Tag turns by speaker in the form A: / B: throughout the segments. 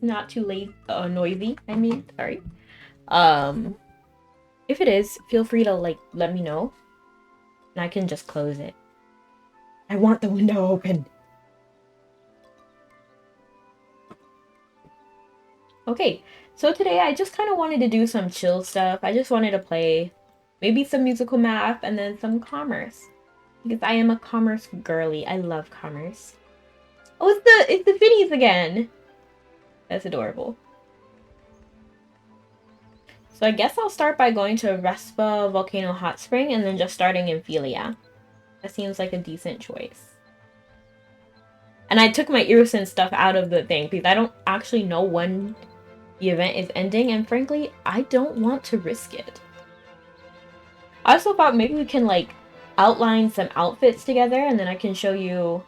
A: not too late, noisy. I mean, sorry. If it is, feel free to like let me know, and I can just close it. I want the window open. Okay, so today I just kind of wanted to do some chill stuff. I just wanted to play maybe some musical math and then some commerce. Because I am a commerce girly. I love commerce. Oh, it's the Finnies again. That's adorable. So I guess I'll start by going to Respa Volcano Hot Spring and then just starting in Philia. That seems like a decent choice. And I took my Irison stuff out of the thing because I don't actually know when the event is ending, and frankly, I don't want to risk it. I also thought maybe we can like outline some outfits together and then I can show you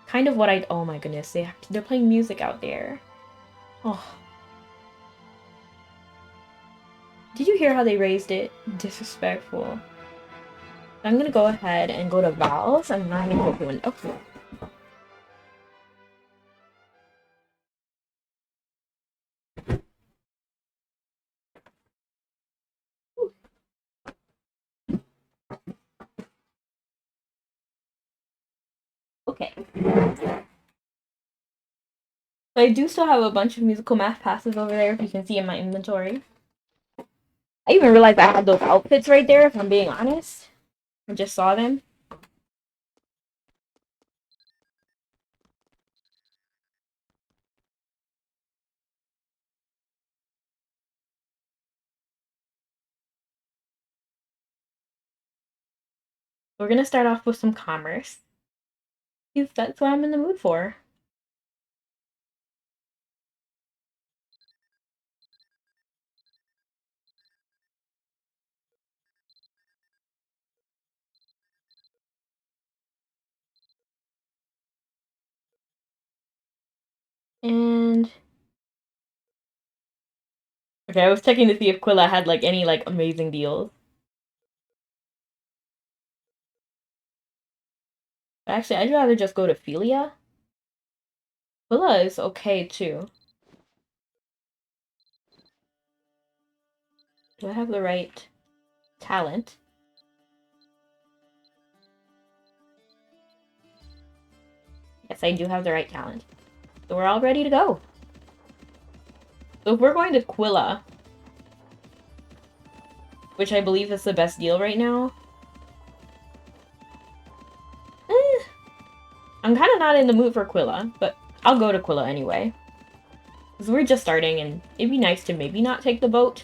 A: kind of what I— oh my goodness, they're playing music out there. Oh. Did you hear how they raised it? Disrespectful. I'm gonna go ahead and go to Val's and I'm gonna open one. Okay. Okay. So I do still have a bunch of musical math passes over there, if you can see in my inventory. I even realized I had those outfits right there, if I'm being honest. I just saw them. We're gonna start off with some commerce, because that's what I'm in the mood for. And okay, I was checking to see if Quilla had like any like amazing deals. But actually, I'd rather just go to Philia. Quilla is okay too. Do I have the right talent? Yes, I do have the right talent. So we're all ready to go. So if we're going to Quilla, which I believe is the best deal right now, I'm kind of not in the mood for Quilla, but I'll go to Quilla anyway. Because we're just starting, and it'd be nice to maybe not take the boat.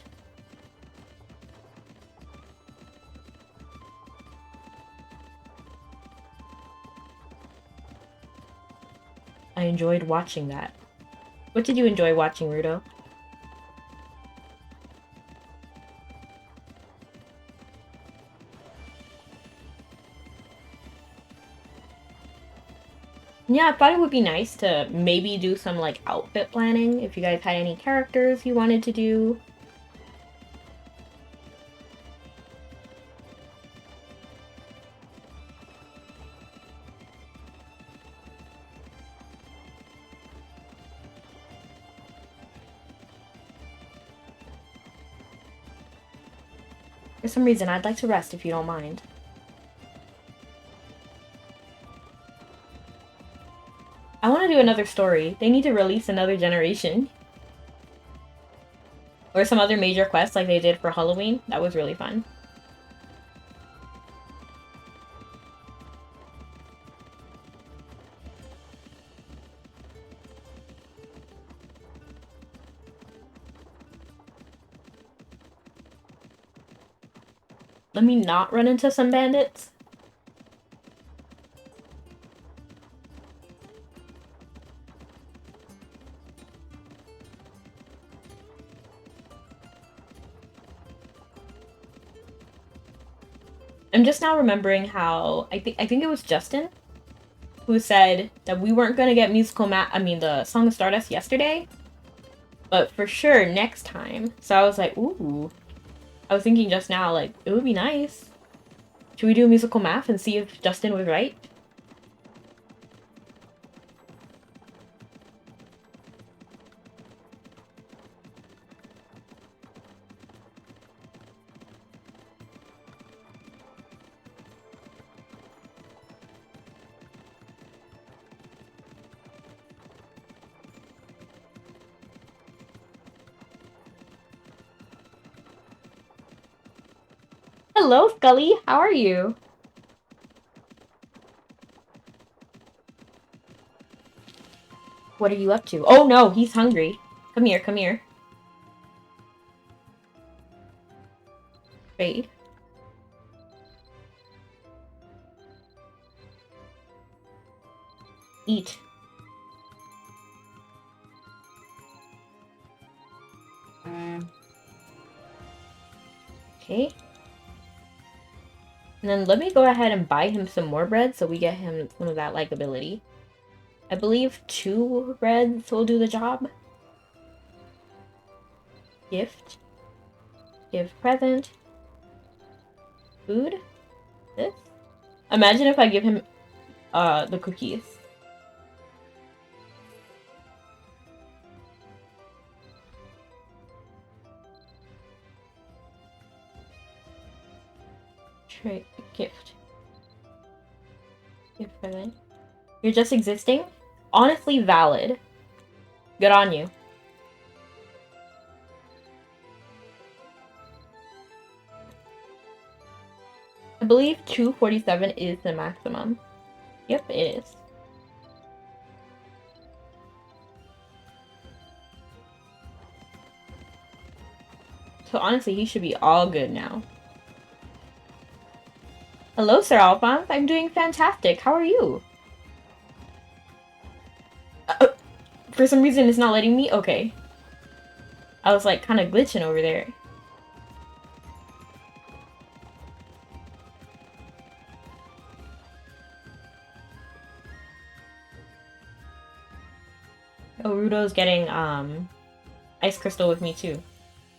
A: I enjoyed watching that. What did you enjoy watching, Rudo? Yeah, I thought it would be nice to maybe do some like outfit planning if you guys had any characters you wanted to do. For some reason, I'd like to rest if you don't mind. I want to do another story. They need to release another generation. Or some other major quests like they did for Halloween. That was really fun. Let me not run into some bandits. I'm just now remembering how I think it was Justin who said that we weren't gonna get the Song of Stardust yesterday, but for sure next time. So I was like, ooh. I was thinking just now, like, it would be nice. Should we do musical math and see if Justin was right? Hello, Scully. How are you? What are you up to? Oh no, he's hungry. Come here, come here. Trade. Eat. Okay. And then let me go ahead and buy him some more bread so we get him some of that likability. I believe 2 breads will do the job. Gift. Give present. Food. This. Imagine if I give him the cookies. Trade. Gift. Gift present. You're just existing? Honestly valid. Good on you. I believe 247 is the maximum. Yep, it is. So honestly, he should be all good now. Hello, Sir Alphonse. I'm doing fantastic. How are you? For some reason, it's not letting me? Okay. I was like kind of glitching over there. Oh, Rudo's getting ice crystal with me too.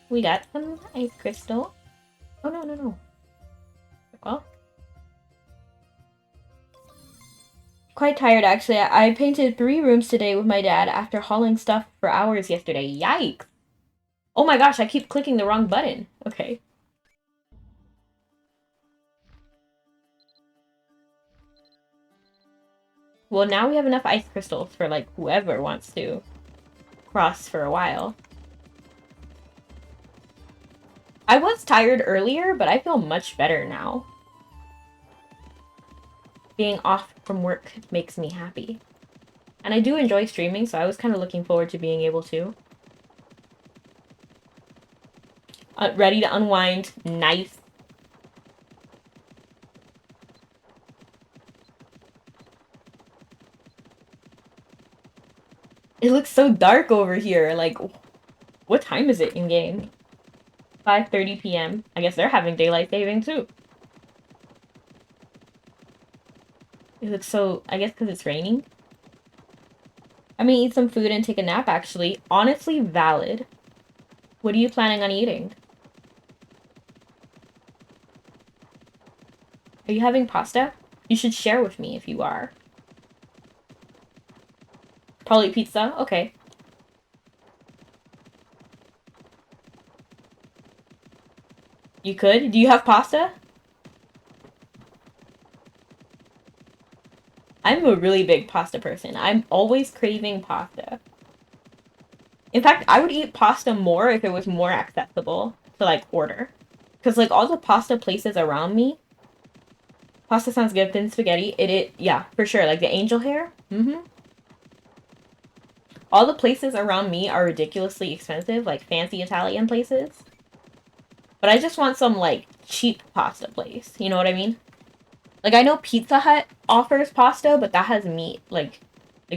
A: We got some ice crystal. Oh no, no, no. Well, quite tired actually. I painted 3 rooms today with my dad after hauling stuff for hours yesterday. Yikes. Oh my gosh, I keep clicking the wrong button. Okay. Well, now we have enough ice crystals for like whoever wants to cross for a while. I was tired earlier, but I feel much better now. Being off from work makes me happy. And I do enjoy streaming, so I was kind of looking forward to being able to. Ready to unwind. Nice. It looks so dark over here. Like, what time is it in game? 5:30 p.m. I guess they're having daylight saving too. It looks so... I guess because it's raining? I'm gonna eat some food and take a nap, actually. Honestly, valid. What are you planning on eating? Are you having pasta? You should share with me if you are. Probably pizza? Okay. You could? Do you have pasta? I'm a really big pasta person. I'm always craving pasta. In fact, I would eat pasta more if it was more accessible to, like, order. Because, like, all the pasta places around me... Pasta sounds good. Thin spaghetti. Yeah, for sure. Like, the angel hair. Mm-hmm. All the places around me are ridiculously expensive. Like, fancy Italian places. But I just want some, like, cheap pasta place. You know what I mean? Like, I know Pizza Hut offers pasta, but that has meat, like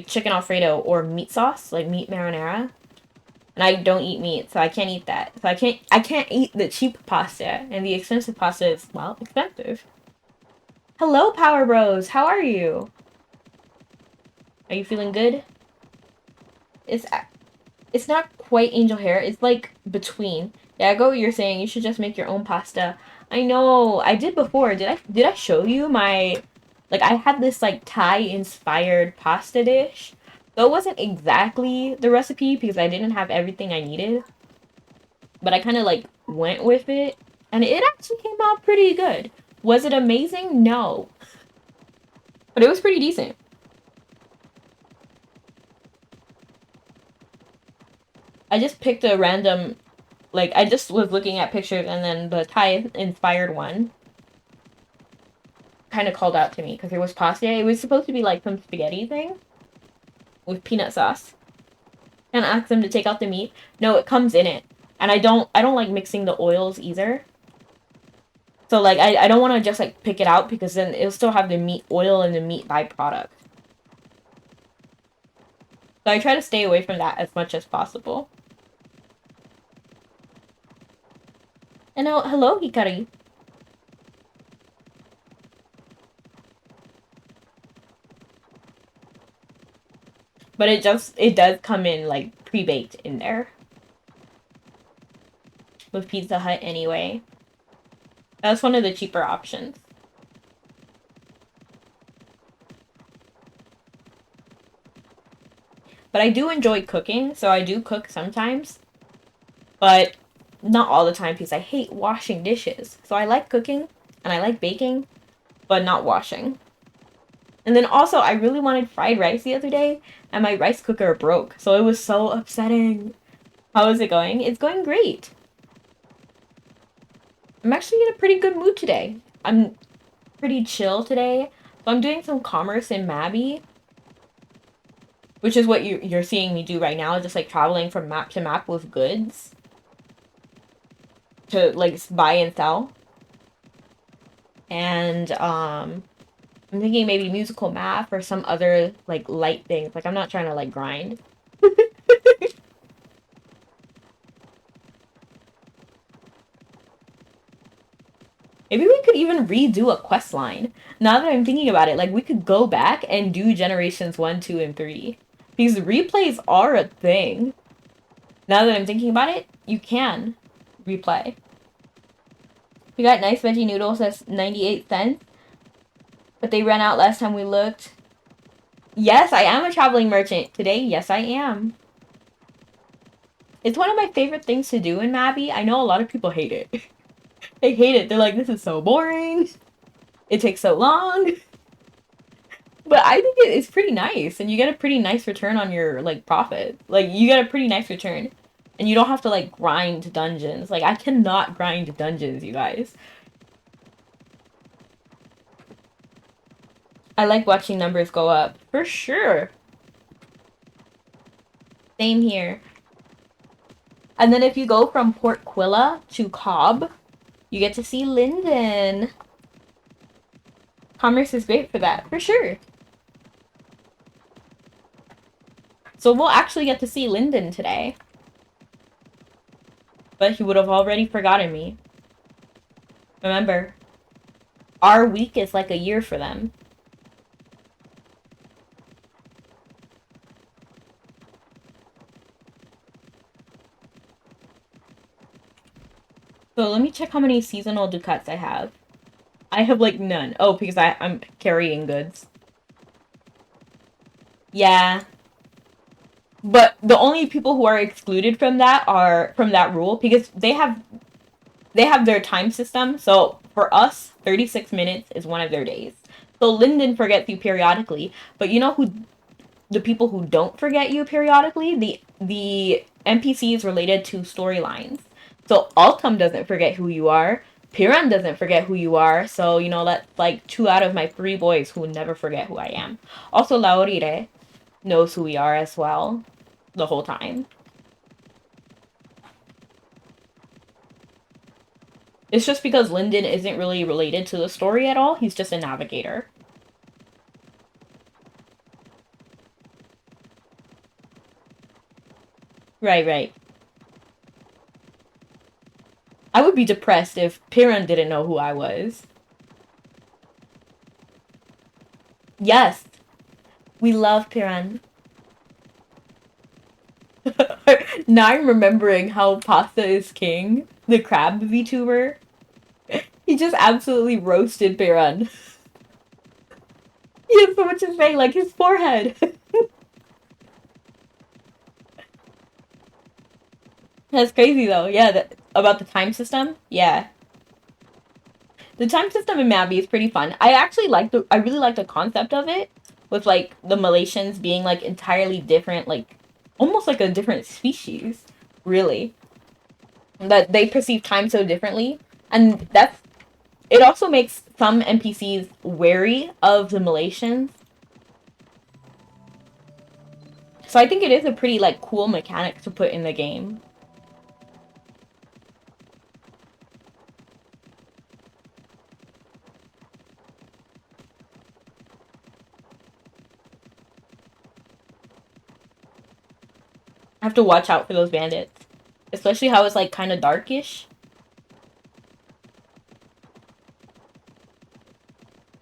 A: chicken Alfredo or meat sauce, like meat marinara. And I don't eat meat, so I can't eat that. So I can't eat the cheap pasta, and the expensive pasta is, well, expensive. Hello, Power Bros. How are you? Are you feeling good? It's not quite angel hair. It's like between. Yeah, I go what you're saying. You should just make your own pasta. I know. I did before. Did I show you my... Like, I had this, like, Thai-inspired pasta dish. So it wasn't exactly the recipe because I didn't have everything I needed. But I kind of, like, went with it. And it actually came out pretty good. Was it amazing? No. But it was pretty decent. I just picked a random... Like, I just was looking at pictures and then the Thai-inspired one. kind of called out to me because there was pasta. It was supposed to be like some spaghetti thing with peanut sauce. And I asked them to take out the meat. No, it comes in it. And I don't like mixing the oils either. So like I don't want to just like pick it out because then it'll still have the meat oil and the meat byproduct. So I try to stay away from that as much as possible. And now, hello, Hikari. But it does come in like pre-baked in there. With Pizza Hut anyway. That's one of the cheaper options. But I do enjoy cooking, so I do cook sometimes. But not all the time because I hate washing dishes. So I like cooking and I like baking, but not washing. And then also, I really wanted fried rice the other day, and my rice cooker broke. So it was so upsetting. How is it going? It's going great. I'm actually in a pretty good mood today. I'm pretty chill today. So I'm doing some commerce in Mabi, which is what you're seeing me do right now, just like traveling from map to map with goods to like buy and sell. And I'm thinking maybe musical math or some other like light things. Like I'm not trying to like grind. Maybe we could even redo a quest line. Now that I'm thinking about it, like we could go back and do generations 1, 2, and 3. These replays are a thing. Now that I'm thinking about it, you can replay. We got nice veggie noodles, that's 98 cents. But they ran out last time we looked. Yes, I am a traveling merchant. Today, yes, I am. It's one of my favorite things to do in Mabi. I know a lot of people hate it. They hate it. They're like, this is so boring. It takes so long. But I think it's pretty nice. And you get a pretty nice return on your, like, profit. Like, you get a pretty nice return. And you don't have to, like, grind dungeons. Like, I cannot grind dungeons, you guys. I like watching numbers go up. For sure. Same here. And then if you go from Port Quilla to Cobb, you get to see Linden. Commerce is great for that, for sure. So we'll actually get to see Linden today. But he would have already forgotten me. Remember, our week is like a year for them. So let me check how many seasonal ducats I have. I have like none. Oh, because I'm carrying goods. Yeah. But the only people who are excluded from that are from that rule because they have their time system. So for us, 36 minutes is one of their days. So Linden forgets you periodically, but you know who the people who don't forget you periodically? The NPCs related to storylines. So Altum doesn't forget who you are. Piran doesn't forget who you are. So, you know, that's like 2 out of my 3 boys who never forget who I am. Also, Laurire knows who we are as well the whole time. It's just because Linden isn't really related to the story at all. He's just a navigator. Right, right. I would be depressed if Piran didn't know who I was. Yes, we love Piran. Now I'm remembering how Pasta is King, the crab VTuber. He just absolutely roasted Piran. He has so much to say, like his forehead. That's crazy though. Yeah, about the time system. Yeah. The time system in Mabi is pretty fun. I really like the concept of it, with like the Malaysians being like entirely different, like almost like a different species, really. That they perceive time so differently, and it also makes some NPCs wary of the Malaysians. So I think it is a pretty, like, cool mechanic to put in the game. I have to watch out for those bandits. Especially how it's, like, kind of darkish.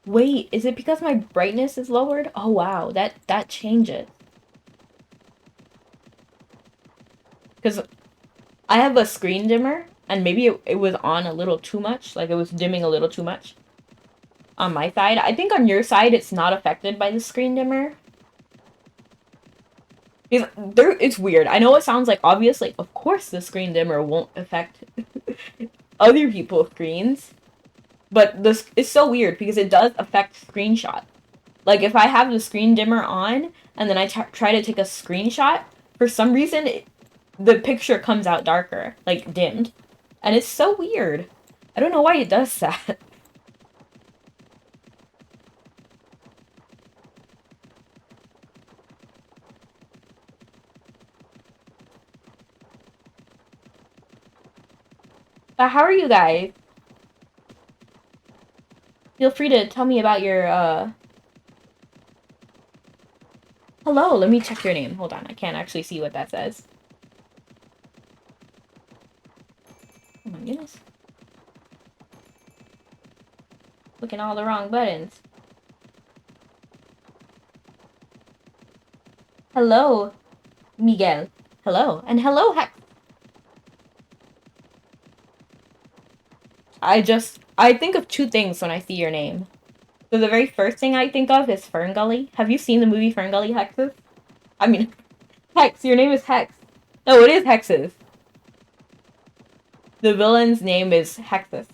A: Wait, is it because my brightness is lowered? Oh, wow. That changes. Because I have a screen dimmer, and maybe it was on a little too much. Like, it was dimming a little too much on my side. I think on your side, it's not affected by the screen dimmer. It's weird. I know it sounds like obvious, like, of course the screen dimmer won't affect other people's screens. But this is so weird because it does affect screenshot. Like, if I have the screen dimmer on, and then I try to take a screenshot, for some reason, the picture comes out darker, like, dimmed. And it's so weird. I don't know why it does that. But how are you guys? Feel free to tell me about your, Hello, let me check your name. Hold on, I can't actually see what that says. Oh my goodness. Clicking all the wrong buttons. Hello, Miguel. Hello. And hello, Hex. I think of two things when I see your name. So the very first thing I think of is Fern Gully. Have you seen the movie Fern Gully, Hexes? I mean, Hex, your name is Hex. No, it is Hexes. The villain's name is Hexus.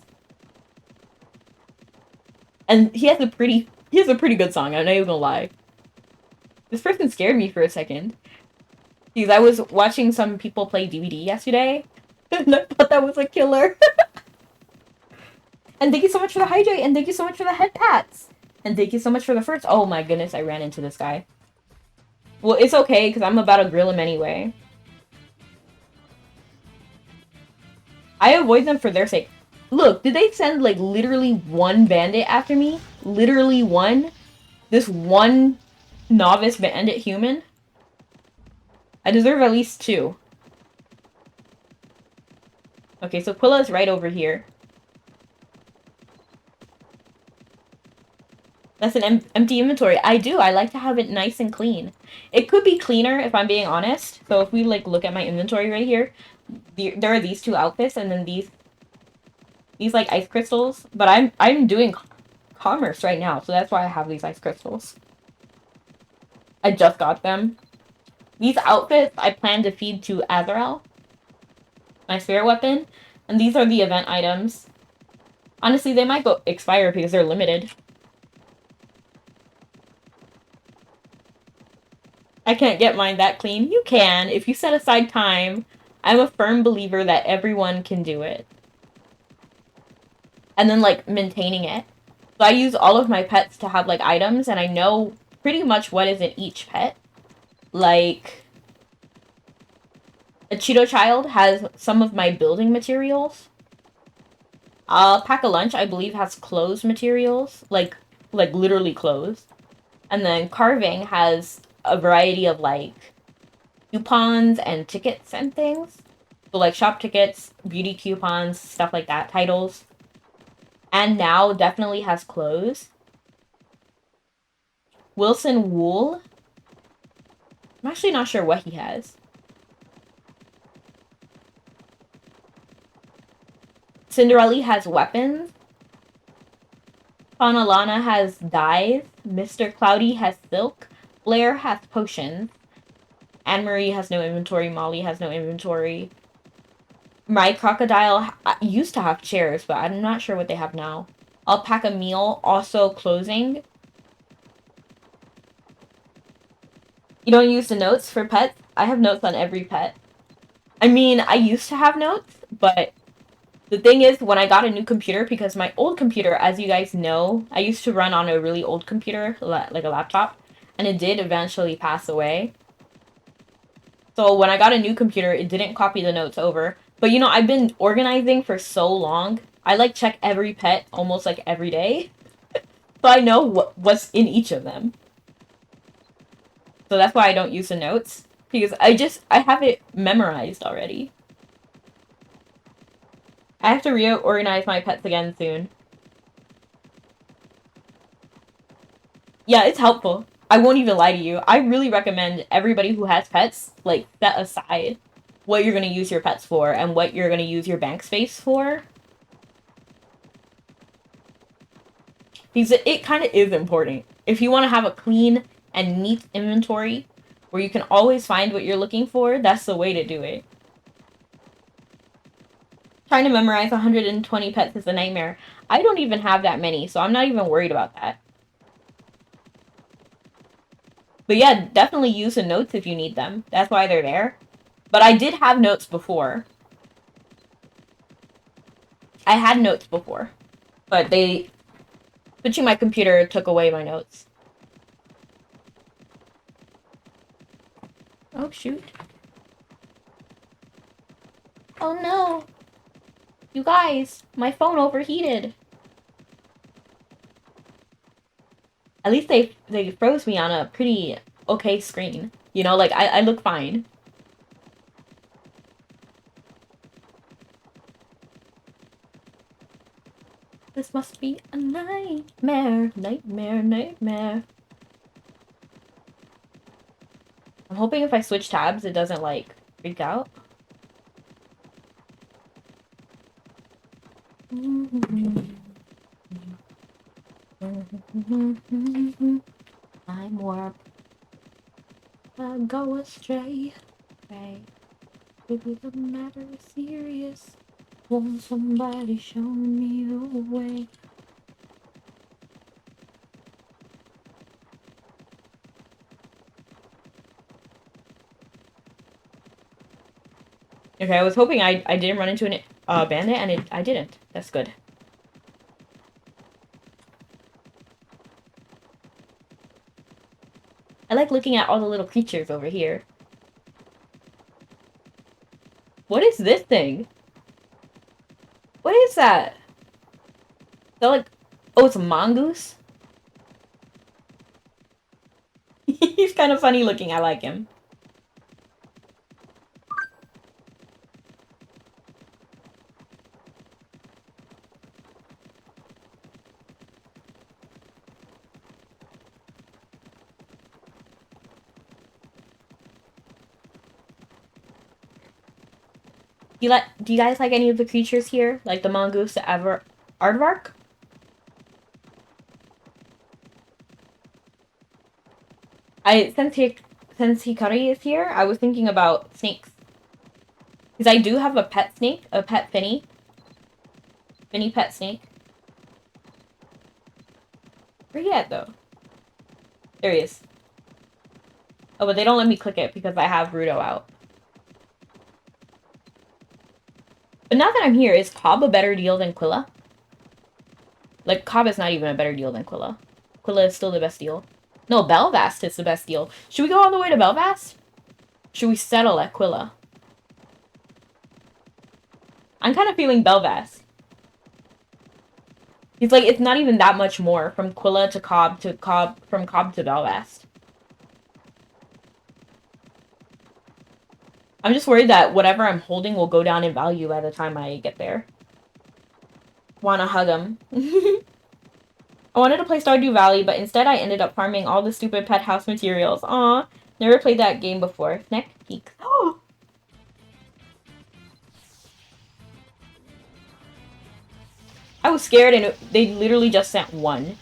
A: And he has a pretty good song, I'm not even gonna lie. This person scared me for a second. Because I was watching some people play DVD yesterday, and I thought that was a killer. And thank you so much for the hydrate, and thank you so much for the head pats. And thank you so much for the first. Oh my goodness, I ran into this guy. Well, it's okay, because I'm about to grill him anyway. I avoid them for their sake. Look, did they send, like, literally one bandit after me? Literally one? This one novice bandit human? I deserve at least two. Okay, so Quilla's right over here. That's an empty inventory. I do. I like to have it nice and clean. It could be cleaner if I'm being honest. So if we, like, look at my inventory right here, there are these two outfits and then these like ice crystals. But I'm doing commerce right now, so that's why I have these ice crystals. I just got them. These outfits I plan to feed to Azrael, my spirit weapon, and these are the event items. Honestly, they might go expire because they're limited. I can't get mine that clean. You can, if you set aside time. I'm a firm believer that everyone can do it. And then, like, maintaining it. So I use all of my pets to have, like, items, and I know pretty much what is in each pet. Like, a Cheeto Child has some of my building materials. Pack a Lunch, I believe, has clothes materials. Like literally clothes. And then Carving has a variety of, like, coupons and tickets and things. So, like, shop tickets, beauty coupons, stuff like that, titles. And Now definitely has clothes. Wilson Wool. I'm actually not sure what he has. Cinderella has weapons. Lana has dyes. Mr. Cloudy has silk. Blair has potions. Anne-Marie has no inventory. Molly has no inventory. My crocodile used to have chairs, but I'm not sure what they have now. Alpaca Meal, also clothing. You don't use the notes for pets? I have notes on every pet. I mean, I used to have notes, but The thing is, when I got a new computer, because my old computer, as you guys know, I used to run on a really old computer, like a laptop, and it did eventually pass away. So when I got a new computer, it didn't copy the notes over. But you know, I've been organizing for so long. I like check every pet almost like every day. So I know what's in each of them. So that's why I don't use the notes. Because I have it memorized already. I have to reorganize my pets again soon. Yeah, it's helpful. I won't even lie to you. I really recommend everybody who has pets, like, set aside what you're going to use your pets for and what you're going to use your bank space for. Because it kind of is important. If you want to have a clean and neat inventory where you can always find what you're looking for, that's the way to do it. Trying to memorize 120 pets is a nightmare. I don't even have that many, so I'm not even worried about that. But yeah, definitely use the notes if you need them. That's why they're there. But I did have notes before. I had notes before. But switching my computer took away my notes. Oh, shoot. Oh, no. You guys, my phone overheated. At least they froze me on a pretty okay screen. You know, like, I look fine. This must be a nightmare, nightmare, nightmare. I'm hoping if I switch tabs, it doesn't, like, freak out. I'm warped. I go astray. Right. Maybe the matter is serious. Won't somebody show me the way? Okay, I was hoping I didn't run into an bandit, and I didn't. That's good. I like looking at all the little creatures over here. What is this thing? What is that? Is that like... Oh, it's a mongoose? He's kind of funny looking. I like him. Do you guys like any of the creatures here? Like the mongoose, the aardvark? Since Hikari is here, I was thinking about snakes. Because I do have a pet snake, a pet finny. Finny pet snake. Where he at, though? There he is. Oh, but they don't let me click it because I have Rudo out. But now that I'm here, is Cobb a better deal than Quilla? Like, Cobb is not even a better deal than Quilla. Quilla is still the best deal. No, Belvast is the best deal. Should we go all the way to Belvast? Should we settle at Quilla? I'm kind of feeling Belvast. It's like, it's not even that much more from Quilla to Cobb from Cobb to Belvast. I'm just worried that whatever I'm holding will go down in value by the time I get there. Wanna hug him. I wanted to play Stardew Valley, but instead I ended up farming all the stupid pet house materials. Aw, never played that game before. Neck peek. Oh! I was scared and they literally just sent one.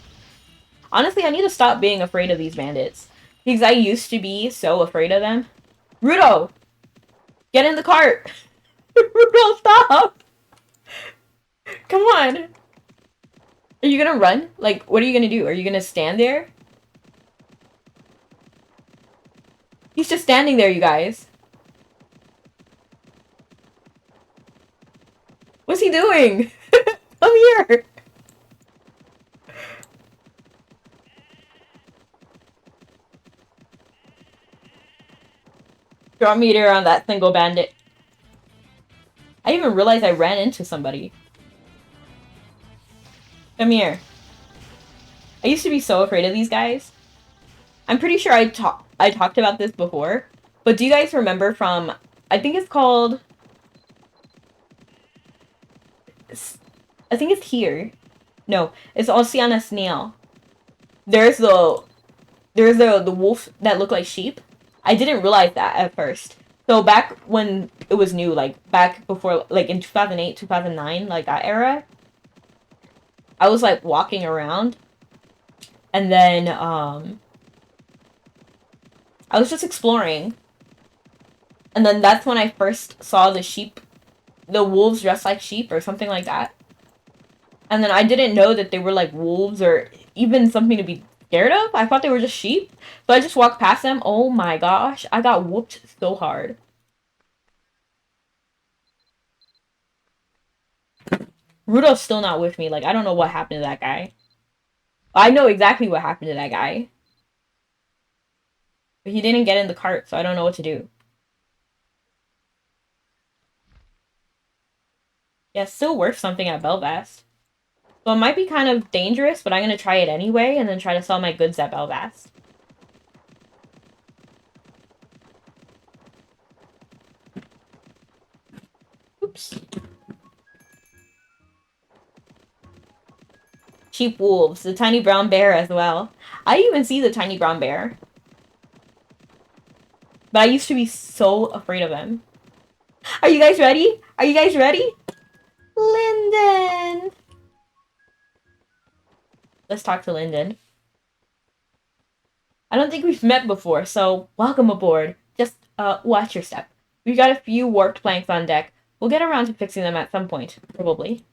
A: Honestly, I need to stop being afraid of these bandits. Because I used to be so afraid of them. Rudo! Get in the cart! Rudo, stop! Come on! Are you gonna run? Like, what are you gonna do? Are you gonna stand there? He's just standing there, you guys. What's he doing? Come here! Draw meter on that single bandit. I didn't even realize I ran into somebody. Come here. I used to be so afraid of these guys. I'm pretty sure I talked about this before. But do you guys remember from... I think it's called... I think it's here. No, it's Oceana Snail. There's the wolf that look like sheep. I didn't realize that at first. So back when it was new, like back before, like in 2008, 2009, like that era, I was like walking around, and then I was just exploring, and then that's when I first saw the sheep, the wolves dressed like sheep or something like that. And then I didn't know that they were like wolves or even something to be scared of. I thought they were just sheep. So I just walked past them. Oh my gosh, I got whooped so hard. Rudolph's still not with me. Like, I don't know what happened to that guy. I know exactly what happened to that guy. But he didn't get in the cart, so I don't know what to do. Yeah, still worth something at Belvast. So it might be kind of dangerous, but I'm going to try it anyway and then try to sell my goods at Belvast. Oops. Cheap wolves. The tiny brown bear as well. I even see the tiny brown bear. But I used to be so afraid of him. Are you guys ready? Are you guys ready? Lyndon! Let's talk to Lyndon. I don't think we've met before, so welcome aboard. Just, watch your step. We've got a few warped planks on deck. We'll get around to fixing them at some point, probably.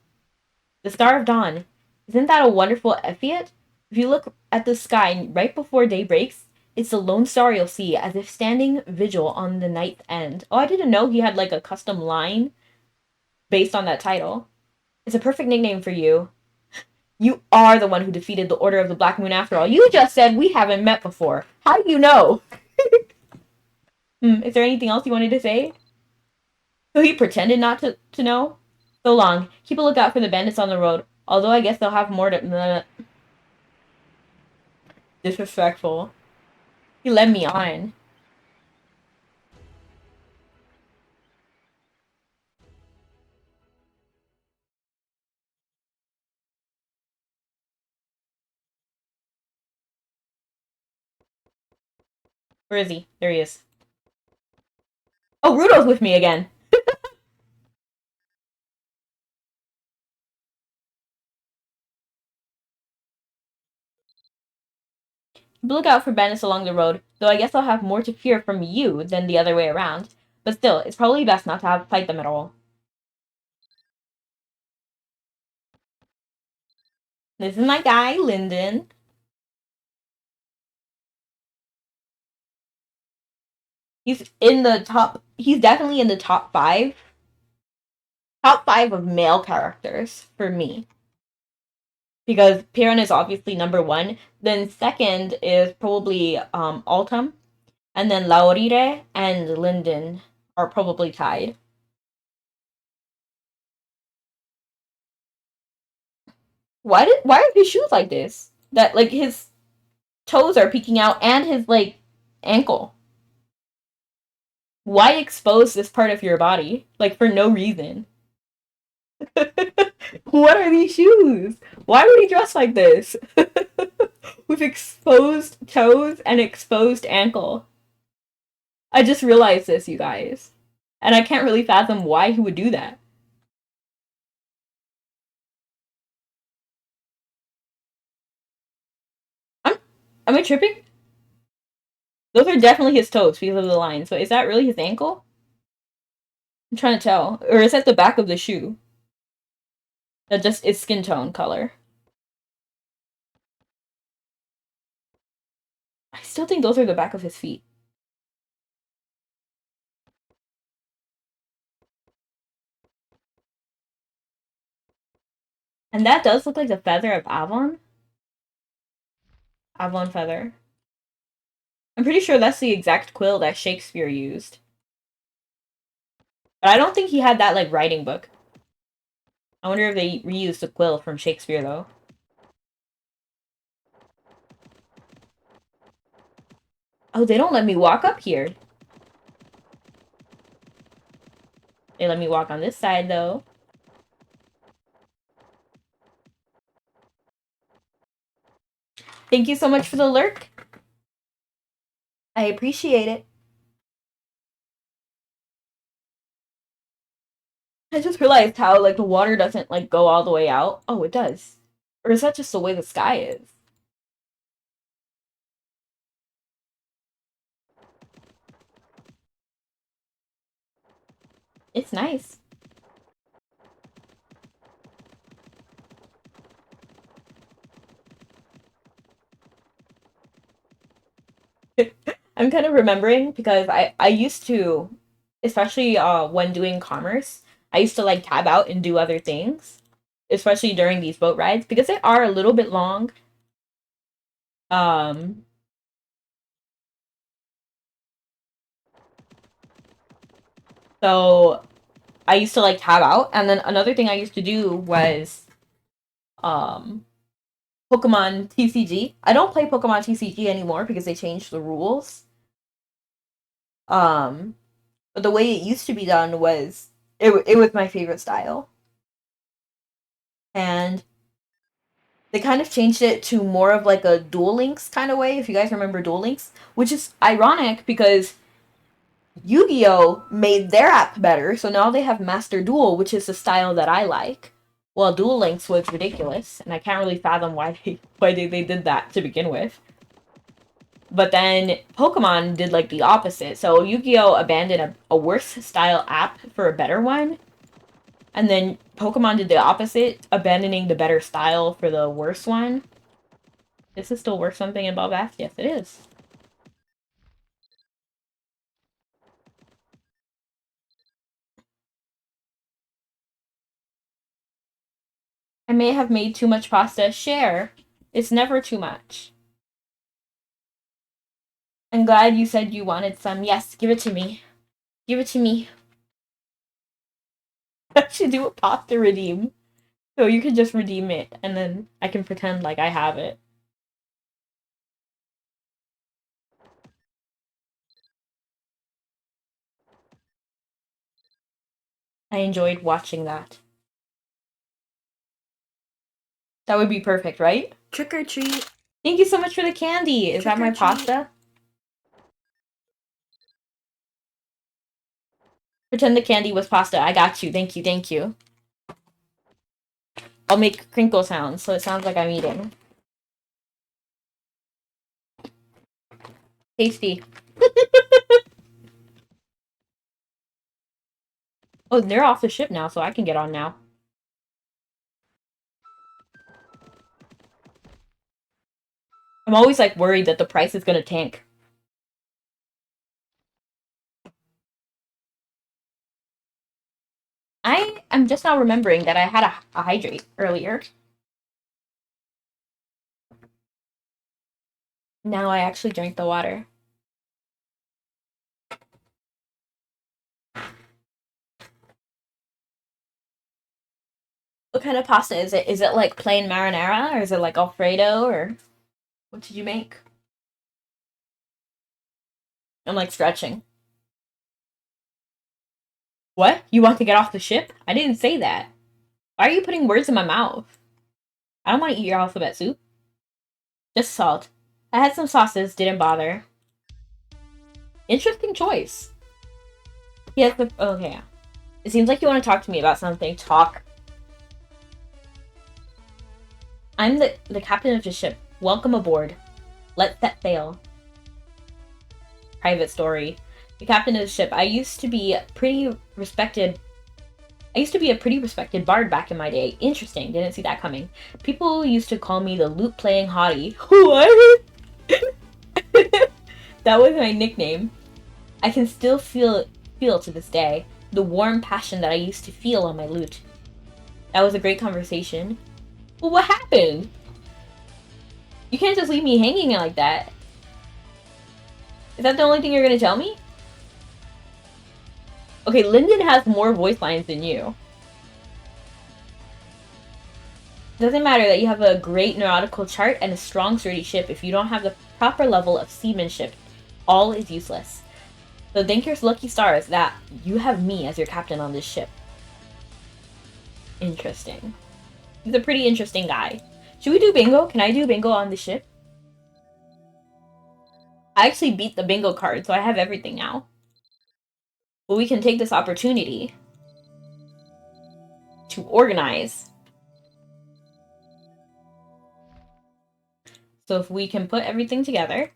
A: The Star of Dawn. Isn't that a wonderful Ephiot? If you look at the sky right before day breaks, it's the lone star you'll see, as if standing vigil on the night's end. Oh, I didn't know he had, like, a custom line based on that title. It's a perfect nickname for you. You are the one who defeated the Order of the Black Moon after all. You just said we haven't met before. How do you know? Is there anything else you wanted to say? So he pretended not to know? So long. Keep a lookout for the bandits on the road. Although I guess they'll have more to... Disrespectful. He led me on. Where is he? There he is. Oh, Rudo's with me again. Look out for bandits along the road, though I guess I'll have more to fear from you than the other way around. But still, it's probably best not to have fight them at all. This is my guy, Lyndon. He's in the top... He's definitely in the top five. Top five of male characters for me. Because Piran is obviously number one. Then second is probably Altum. And then Laurire and Lyndon are probably tied. Why are his shoes like this? That like his toes are peeking out and his like ankle. Why expose this part of your body? Like for no reason. What are these shoes? Why would he dress like this? With exposed toes and exposed ankle. I just realized this, you guys. And I can't really fathom why he would do that. I'm am I tripping? Those are definitely his toes because of the line. So is that really his ankle? I'm trying to tell. Or is that the back of the shoe? That just is skin tone color. I still think those are the back of his feet. And that does look like the feather of Avon. Avon feather. I'm pretty sure that's the exact quill that Shakespeare used. But I don't think he had that, like, writing book. I wonder if they reused the quill from Shakespeare, though. Oh, they don't let me walk up here. They let me walk on this side, though. Thank you so much for the lurk. I appreciate it. I just realized how, like, the water doesn't, like, go all the way out. Oh, it does. Or is that just the way the sky is? It's nice. I'm kind of remembering because I used to, especially when doing commerce, I used to like tab out and do other things, especially during these boat rides because they are a little bit long. Um, so I used to like tab out, and then another thing I used to do was um Pokemon TCG. I don't play Pokemon TCG anymore because they changed the rules. Um, but the way it used to be done was it was my favorite style. And they kind of changed it to more of like a Duel Links kind of way, if you guys remember Duel Links, which is ironic because Yu-Gi-Oh made their app better, so now they have Master Duel, which is the style that I like. Well, Duel Links was ridiculous, and I can't really fathom why they did that to begin with. But then Pokemon did like the opposite. So Yu-Gi-Oh abandoned a worse style app for a better one, and then Pokemon did the opposite, abandoning the better style for the worse one. Is this still worth something in Belfast? Yes, it is. I may have made too much pasta. Share. It's never too much. I'm glad you said you wanted some. Yes, give it to me. Give it to me. I should do a pasta redeem. So you can just redeem it, and then I can pretend like I have it. I enjoyed watching that. That would be perfect, right?
B: Trick or treat.
A: Thank you so much for the candy. Is that my pasta? Pretend the candy was pasta. I got you. Thank you. Thank you. I'll make crinkle sounds so it sounds like I'm eating. Tasty. Oh, they're off the ship now, so I can get on now. I'm always like worried that the price is gonna tank. I am just now remembering that I had a hydrate earlier. Now I actually drank the water. What kind of pasta is it? Is it like plain marinara, or is it like Alfredo, or what did you make? I'm like stretching. What? You want to get off the ship? I didn't say that. Why are you putting words in my mouth? I don't want to eat your alphabet soup. Just salt. I had some sauces, didn't bother. Interesting choice. Yes, the okay. It seems like you want to talk to me about something. Talk. I'm the captain of the ship. Welcome aboard. Let that sail. Private story. The captain of the ship. I used to be a pretty respected bard back in my day. Interesting. Didn't see that coming. People used to call me the lute playing hottie. What? That was my nickname. I can still feel to this day the warm passion that I used to feel on my lute. That was a great conversation. Well, what happened? You can't just leave me hanging like that. Is that the only thing you're gonna tell me? Okay, Lyndon has more voice lines than you. Doesn't matter that you have a great nautical chart and a strong, sturdy ship if you don't have the proper level of seamanship. All is useless. So thank your lucky stars that you have me as your captain on this ship. Interesting. He's a pretty interesting guy. Should we do bingo? Can I do bingo on the ship? I actually beat the bingo card, so I have everything now. But we can take this opportunity to organize. So if we can put everything together,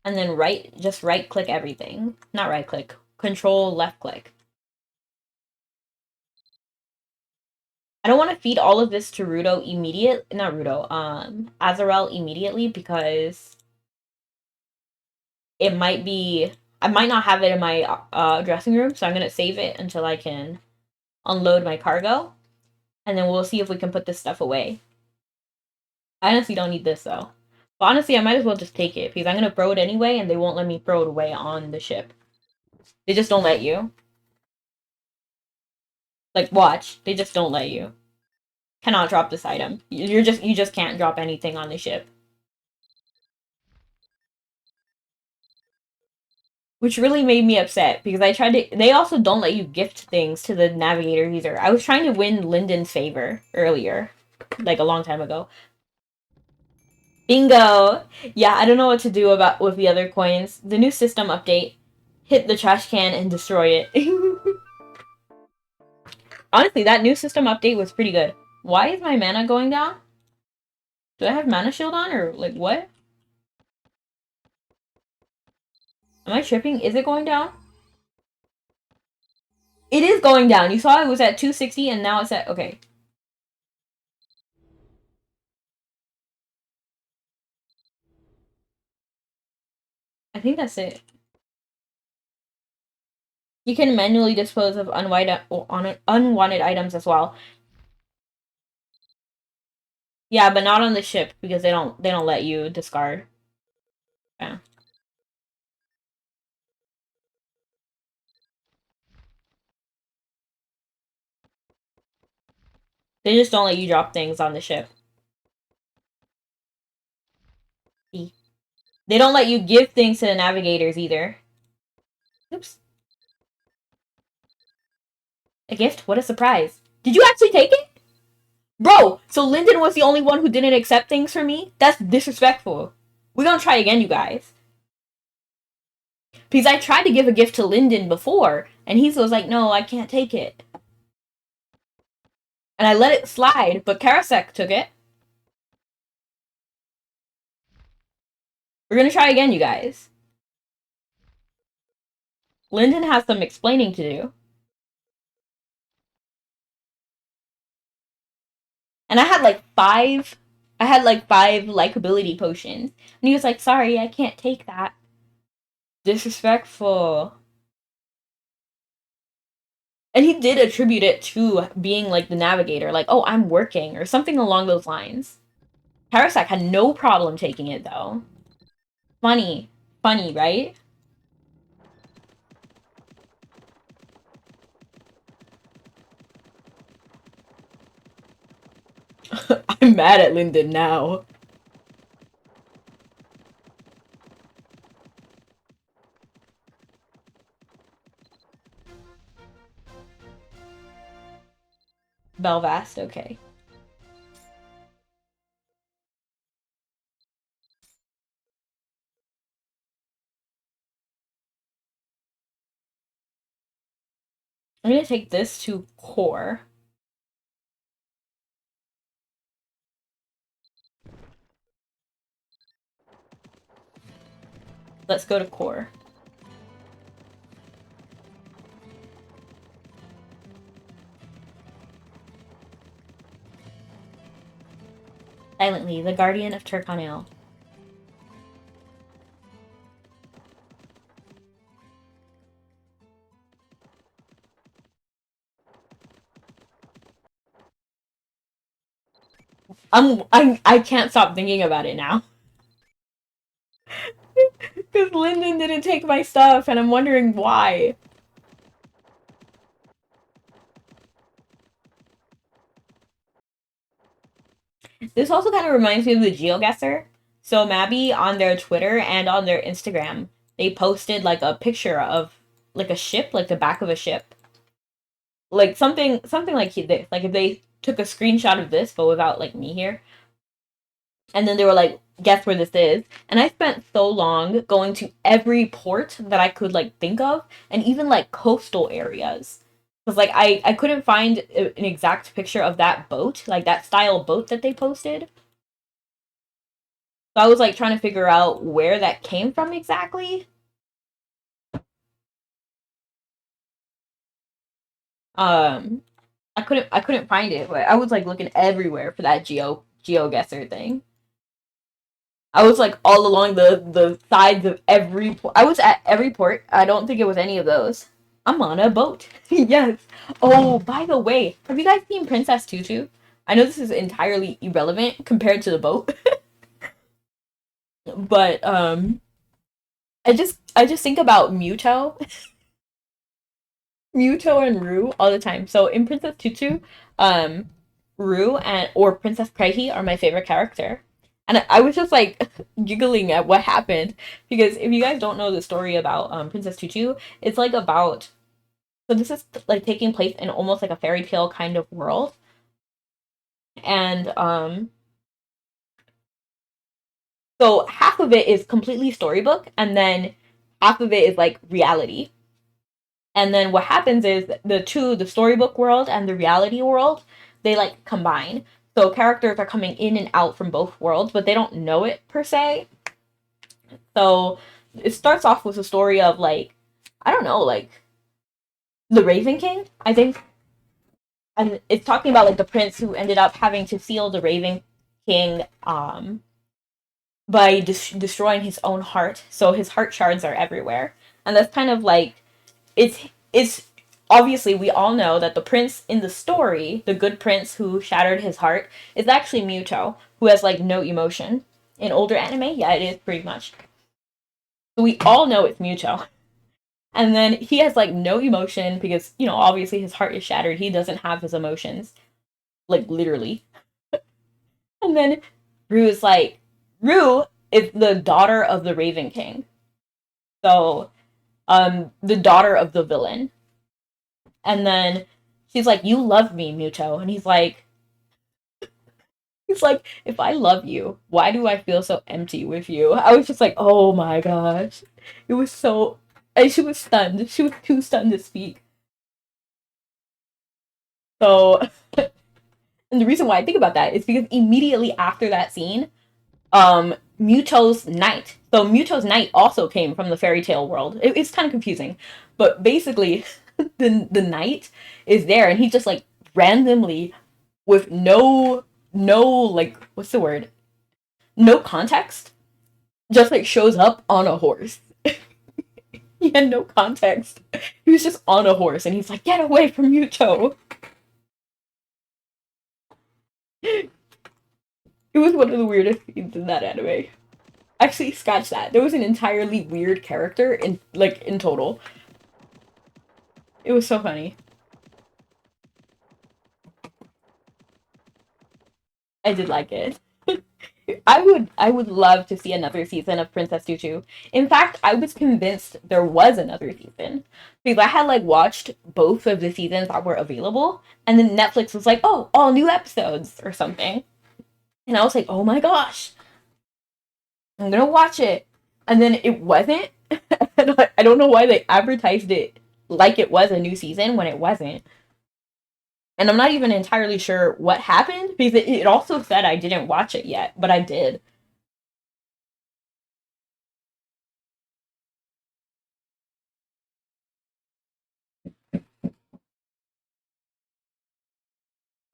A: and then just right click everything. Not right click, control left click. I don't want to feed all of this to Azarel immediately because it might be, I might not have it in my dressing room, so I'm going to save it until I can unload my cargo, and then we'll see if we can put this stuff away. I honestly don't need this though. But honestly, I might as well just take it because I'm going to throw it anyway, and they won't let me throw it away on the ship. They just don't let you. Like, watch. They just don't let you. Cannot drop this item. You just can't drop anything on the ship. Which really made me upset because I tried to. They also don't let you gift things to the navigator either. I was trying to win Lyndon's favor earlier, like a long time ago. Bingo! Yeah, I don't know what to do with the other coins. The new system update. Hit the trash can and destroy it. Honestly, that new system update was pretty good. Why is my mana going down? Do I have mana shield on or like what? Am I tripping? Is it going down? It is going down. You saw it was at 260 and now it's at... Okay. I think that's it. You can manually dispose of unwanted items as well. Yeah, but not on the ship because they don't let you discard. Yeah. They just don't let you drop things on the ship. They don't let you give things to the navigators either. Oops. A gift? What a surprise. Did you actually take it? Bro, so Lyndon was the only one who didn't accept things from me? That's disrespectful. We're gonna try again, you guys. Because I tried to give a gift to Lyndon before, and he was like, no, I can't take it. And I let it slide, but Karasek took it. We're gonna try again, you guys. Lyndon has some explaining to do. And I had like five likability potions. And he was like, sorry, I can't take that. Disrespectful. And he did attribute it to being like the navigator, like, oh, I'm working, or something along those lines. Parasak had no problem taking it though. Funny. Funny, right? I'm mad at Lyndon now. Belvast, okay. I'm gonna take this to core. Let's go to core. Silently, the guardian of Turkanil. I can't stop thinking about it now. Because Lyndon didn't take my stuff, and I'm wondering why. This also kind of reminds me of the GeoGuessr. So Mabi on their Twitter and on their Instagram, they posted like a picture of like a ship, like the back of a ship, like something like this. Like if they took a screenshot of this, but without like me here, and then they were like, "Guess where this is?" And I spent so long going to every port that I could like think of, and even like coastal areas. Because like I couldn't find an exact picture of that boat, like that style boat that they posted. So I was like trying to figure out where that came from exactly. Um, I couldn't find it, but I was like looking everywhere for that GeoGuessr thing. I was like all along the sides of every port. I was at every port. I don't think it was any of those. I'm on a boat. Yes. Oh, by the way, have you guys seen Princess Tutu? I know this is entirely irrelevant compared to the boat, but I just think about Muto and Rue all the time. So in Princess Tutu, um, Rue and or Princess Prehi are my favorite character. And I was just like giggling at what happened because if you guys don't know the story about Princess Tutu, it's like about so this is like taking place in almost like a fairy tale kind of world. And so half of it is completely storybook and then half of it is like reality. And then what happens is the storybook world and the reality world, they like combine. So characters are coming in and out from both worlds, but they don't know it per se. So it starts off with a story of like, I don't know, like the Raven King, I think. And it's talking about like the prince who ended up having to seal the Raven King by destroying his own heart. So his heart shards are everywhere. And that's kind of like it's obviously we all know that the prince in the story, the good prince who shattered his heart, is actually Muto, who has like no emotion. In older anime, yeah, it is pretty much. So we all know it's Muto. And then he has like no emotion because, obviously his heart is shattered. He doesn't have his emotions, like literally. And then Rue is like, Rue is the daughter of the Raven King. So, the daughter of the villain. And then she's like, "You love me, Muto." And he's like, "If I love you, why do I feel so empty with you?" I was just like, "Oh my gosh." It was so and she was stunned. She was too stunned to speak. So and the reason why I think about that is because immediately after that scene, Muto's knight. So Muto's knight also came from the fairy tale world. It's kind of confusing, but basically, the knight is there, and he just like randomly, with no like what's the word? No context, just like shows up on a horse. He had no context. He was just on a horse, and he's like, "Get away from Muto." It was one of the weirdest scenes in that anime. Actually, scratch that. There was an entirely weird character in total. It was so funny. I did like it. I would love to see another season of Princess Tutu. In fact, I was convinced there was another season because I had like watched both of the seasons that were available, and then Netflix was like, "Oh, all new episodes" or something, and I was like, "Oh my gosh, I'm gonna watch it," and then it wasn't. And I don't know why they advertised it like it was a new season when it wasn't. And I'm not even entirely sure what happened because it also said I didn't watch it yet, but I did.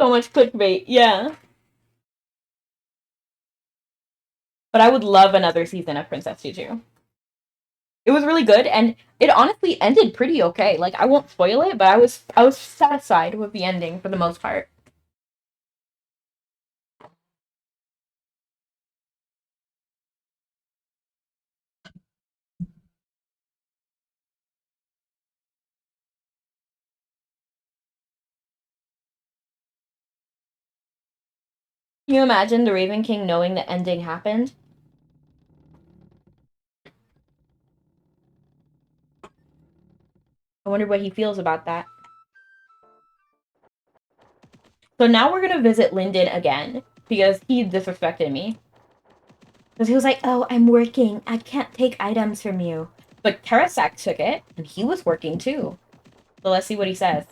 A: So much clickbait, yeah. But I would love another season of Princess Tutu. It was really good, and it honestly ended pretty okay. Like I won't spoil it, but I was satisfied with the ending for the most part. Can you imagine the Raven King knowing the ending happened? I wonder what he feels about that. So now we're gonna visit Lyndon again because he disrespected me. Because he was like, "Oh, I'm working. I can't take items from you." But Karasak took it, and he was working too. So let's see what he says.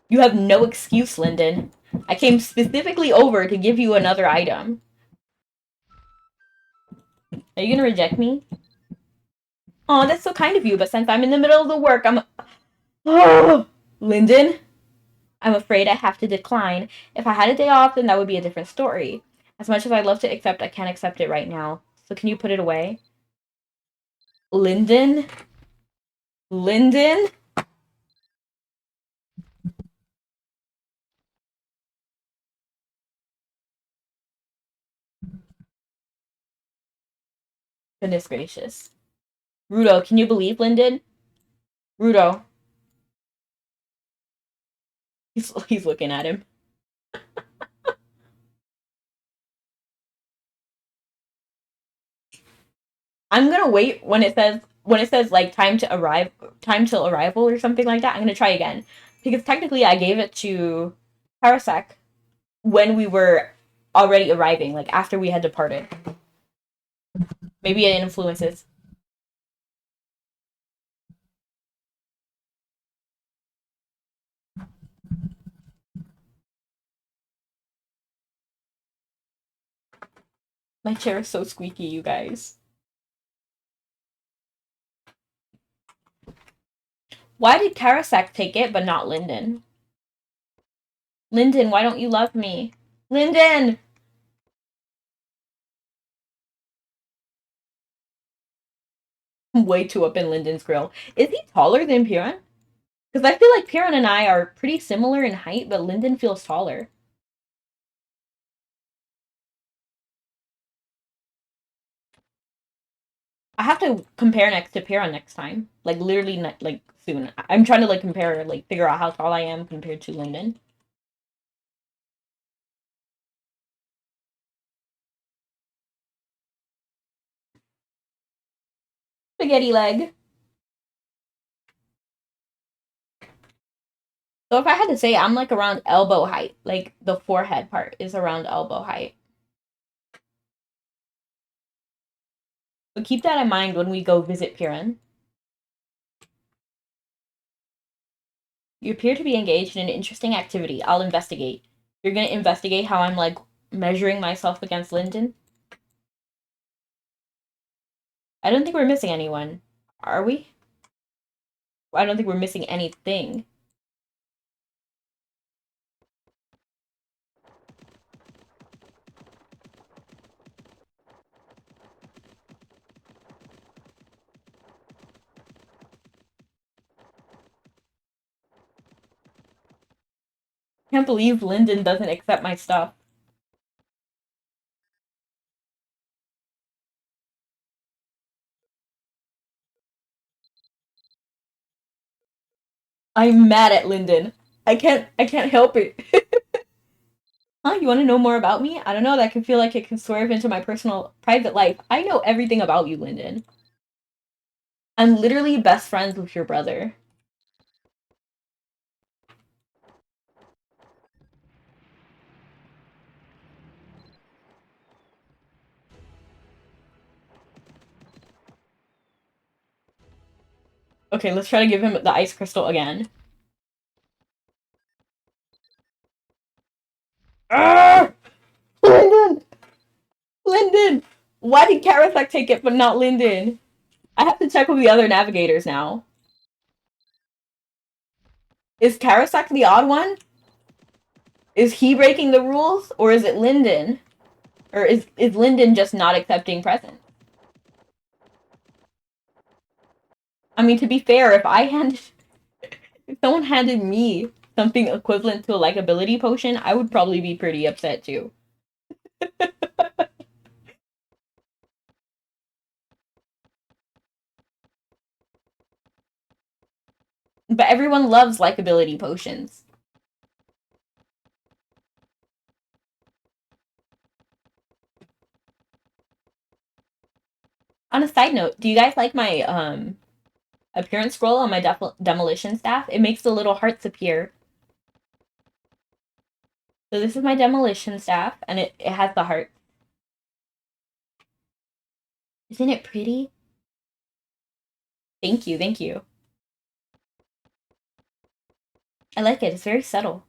A: You have no excuse, Lyndon. I came specifically over to give you another item. Are you gonna reject me? Oh, that's so kind of you, but since I'm in the middle of the work, I'm... Oh, Lyndon, I'm afraid I have to decline. If I had a day off, then that would be a different story. As much as I'd love to accept, I can't accept it right now. So can you put it away? Lyndon? Lyndon? Goodness gracious. Rudo, can you believe Lyndon? Rudo. He's looking at him. I'm gonna wait when it says like time till arrival or something like that. I'm gonna try again because technically I gave it to Parasek when we were already arriving, like after we had departed. Maybe it influences. My chair is so squeaky, you guys. Why did Karasek take it but not Lyndon? Lyndon, why don't you love me? Lyndon! I'm way too up in Lyndon's grill. Is he taller than Piran? Because I feel like Piran and I are pretty similar in height, but Lyndon feels taller. I have to compare next to Piran next time. Like, literally, like, soon. I'm trying to, like, compare, like, figure out how tall I am compared to Lyndon. Spaghetti leg. So if I had to say, I'm like around elbow height. Like the forehead part is around elbow height. But keep that in mind when we go visit Piran. You appear to be engaged in an interesting activity. I'll investigate. You're gonna investigate how I'm like measuring myself against Lyndon? I don't think we're missing anyone. Are we? I don't think we're missing anything. Can't believe Lyndon doesn't accept my stuff. I'm mad at Lyndon. I can't help it. Huh? You want to know more about me? I don't know. That can feel like it can swerve into my personal, private life. I know everything about you, Lyndon. I'm literally best friends with your brother. Okay, let's try to give him the ice crystal again. Arrgh! Lyndon! Lyndon! Why did Karasek take it but not Lyndon? I have to check with the other navigators now. Is Karasek the odd one? Is he breaking the rules? Or is it Lyndon? Or is Lyndon just not accepting presents? I mean, to be fair, if someone handed me something equivalent to a likability potion, I would probably be pretty upset too. But everyone loves likability potions. On a side note, do you guys like my appearance scroll on my demolition staff? It makes the little hearts appear. So this is my demolition staff, and it has the heart. Isn't it pretty? Thank you, thank you. I like it. It's very subtle.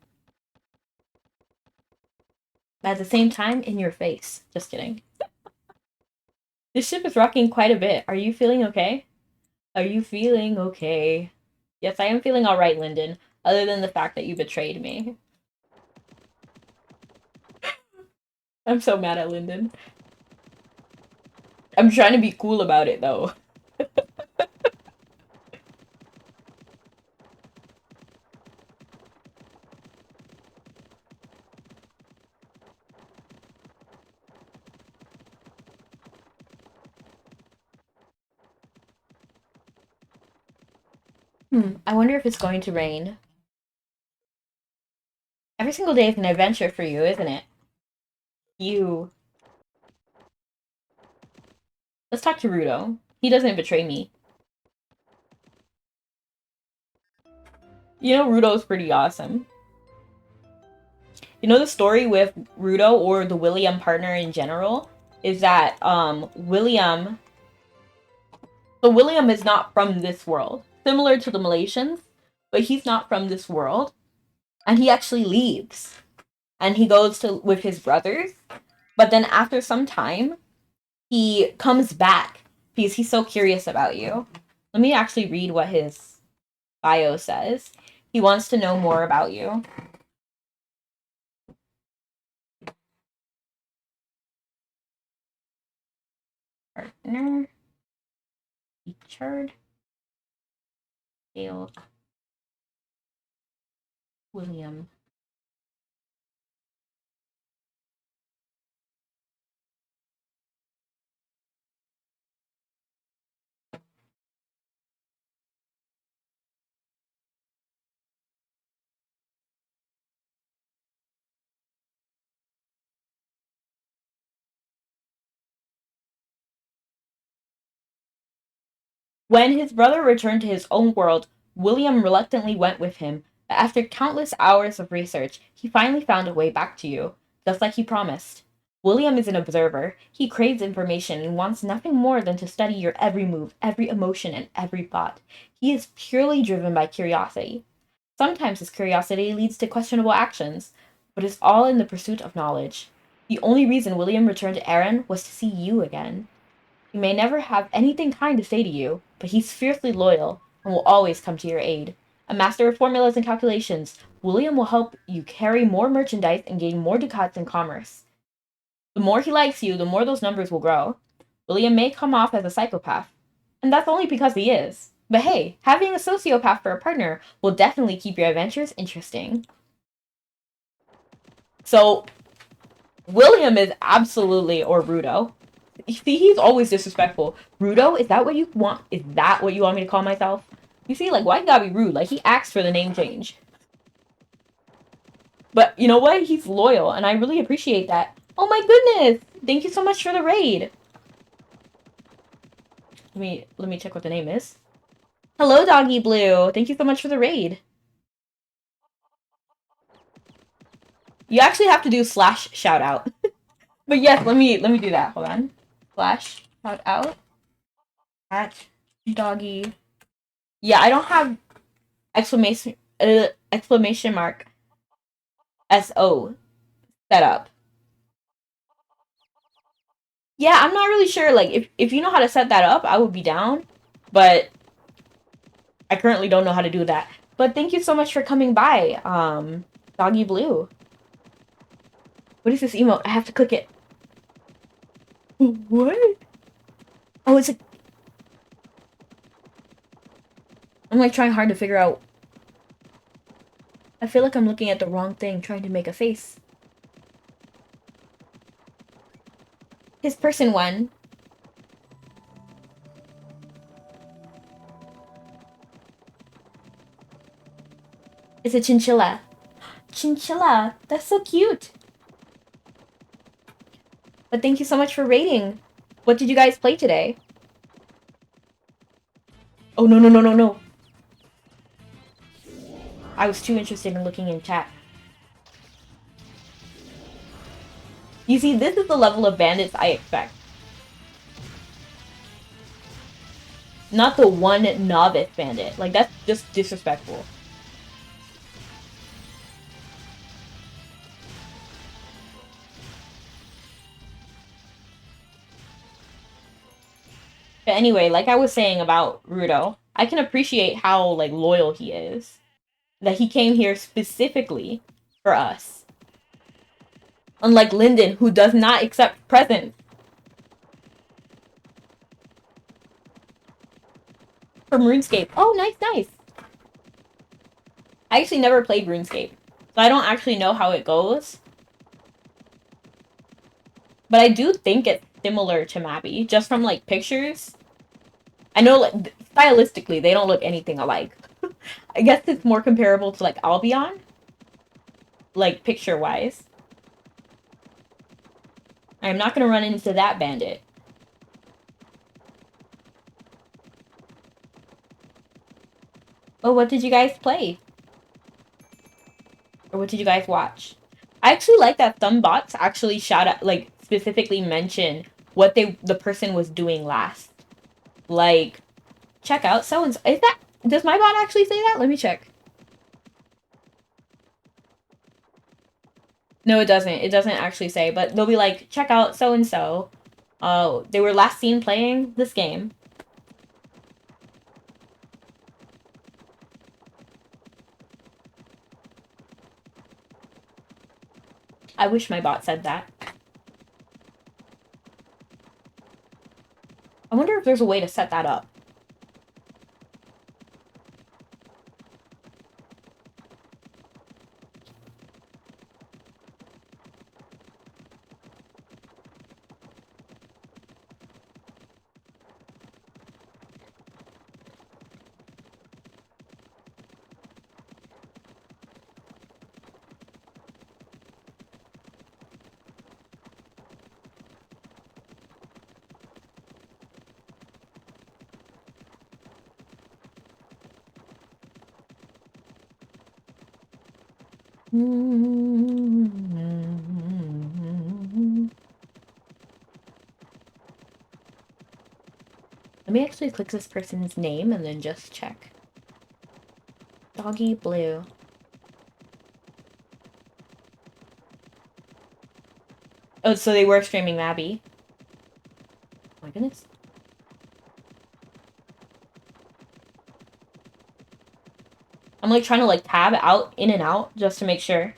A: But at the same time, in your face. Just kidding. This ship is rocking quite a bit. Are you feeling okay? Are you feeling okay? Yes, I am feeling alright, Lyndon. Other than the fact that you betrayed me. I'm so mad at Lyndon. I'm trying to be cool about it, though. I wonder if it's going to rain. Every single day is an adventure for you, isn't it? You. Let's talk to Rudo. He doesn't betray me. You know, Rudo's pretty awesome. You know, the story with Rudo, or the William partner in general, is that William is not from this world. Similar to the Malaysians, but he's not from this world. And he actually leaves. And he goes to with his brothers. But then after some time, he comes back because he's so curious about you. Let me actually read what his bio says. He wants to know more about you. Partner. Featured. Dale. William. When his brother returned to his own world, William reluctantly went with him, but after countless hours of research, he finally found a way back to you, just like he promised. William is an observer. He craves information and wants nothing more than to study your every move, every emotion, and every thought. He is purely driven by curiosity. Sometimes his curiosity leads to questionable actions, but it's all in the pursuit of knowledge. The only reason William returned to Erin was to see you again. He may never have anything kind to say to you, but he's fiercely loyal and will always come to your aid. A master of formulas and calculations, William will help you carry more merchandise and gain more ducats in commerce. The more he likes you, the more those numbers will grow. William may come off as a psychopath, and that's only because he is. But hey, having a sociopath for a partner will definitely keep your adventures interesting. So, William is absolutely, or Rudo. See, he's always disrespectful. Rudo, is that what you want? Is that what you want me to call myself? You see, like, why you gotta be rude? Like, he asked for the name change. But you know what? He's loyal, and I really appreciate that. Oh my goodness! Thank you so much for the raid. Let me check what the name is. Hello, Doggy Blue. Thank you so much for the raid. You actually have to do slash shout out. But yes, let me do that. Hold on. Slash shout out at doggy. Yeah, I don't have exclamation mark SO set up. Yeah, I'm not really sure. Like, if you know how to set that up, I would be down. But I currently don't know how to do that. But thank you so much for coming by, Doggy Blue. What is this emote? I have to click it. What? Oh, it's a... I'm, like, trying hard to figure out... I feel like I'm looking at the wrong thing, trying to make a face. His person one. It's a chinchilla. Chinchilla! That's so cute! But thank you so much for raiding. What did you guys play today? Oh, no, no, no, no, no. I was too interested in looking in chat. You see, this is the level of bandits I expect. Not the one novice bandit. Like, that's just disrespectful. But anyway, like I was saying about Rudo, I can appreciate how, like, loyal he is. That he came here specifically for us. Unlike Lyndon, who does not accept presents. From RuneScape. Oh, nice, nice. I actually never played RuneScape, so I don't actually know how it goes. But I do think it's similar to Mabi, just from, like, pictures. I know, like, stylistically, they don't look anything alike. I guess it's more comparable to, like, Albion. Like, picture-wise. I'm not gonna run into that bandit. Oh, what did you guys play? Or what did you guys watch? I actually like that some bots actually shout out, like, specifically mention what the person was doing last. Like, check out so-and-so. Is that, does my bot actually say that? Let me check. No, it doesn't. It doesn't actually say, but they'll be like, check out so-and-so. They were last seen playing this game. I wish my bot said that. I wonder if there's a way to set that up. Let me actually click this person's name and then just check. Doggy Blue. Oh, so they were streaming Mabi. Oh my goodness. I'm like trying to like tab out, in and out, just to make sure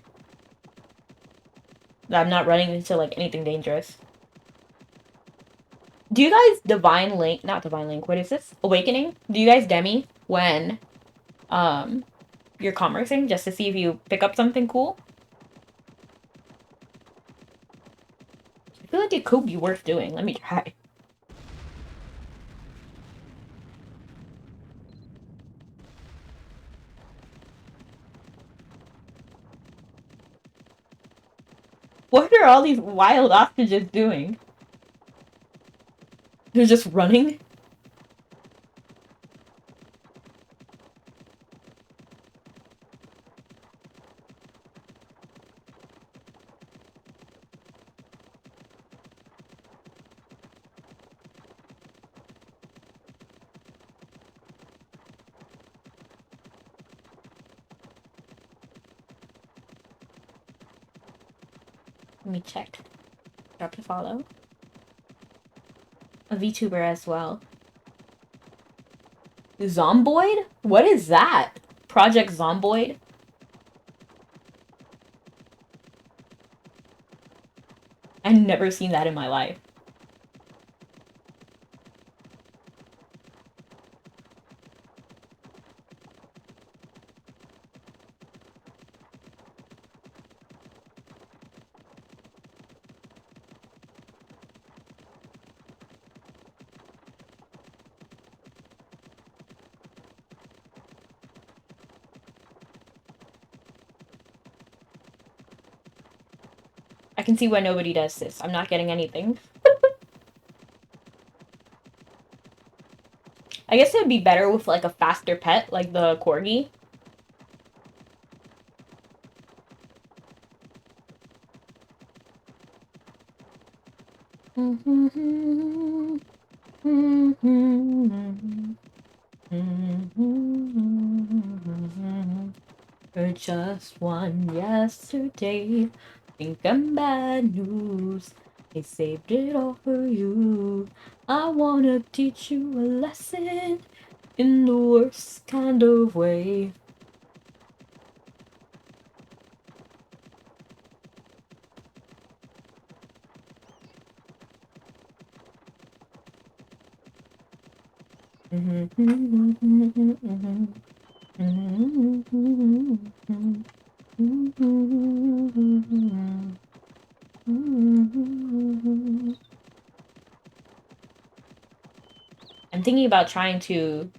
A: that I'm not running into like anything dangerous. Do you guys Divine Link, not Divine Link, what is this? Awakening? Do you guys demi when you're commercing just to see if you pick up something cool? I feel like it could be worth doing. Let me try. What are all these wild ostriches doing? They're just running? Let me check. Drop to follow. A VTuber as well. Zomboid? What is that? Project Zomboid? I've never seen that in my life. I can see why nobody does this. I'm not getting anything. I guess it would be better with like a faster pet, like the corgi. For just one yesterday, think I'm bad news. I saved it all for you. I wanna teach you a lesson in the worst kind of way. I'm thinking about trying to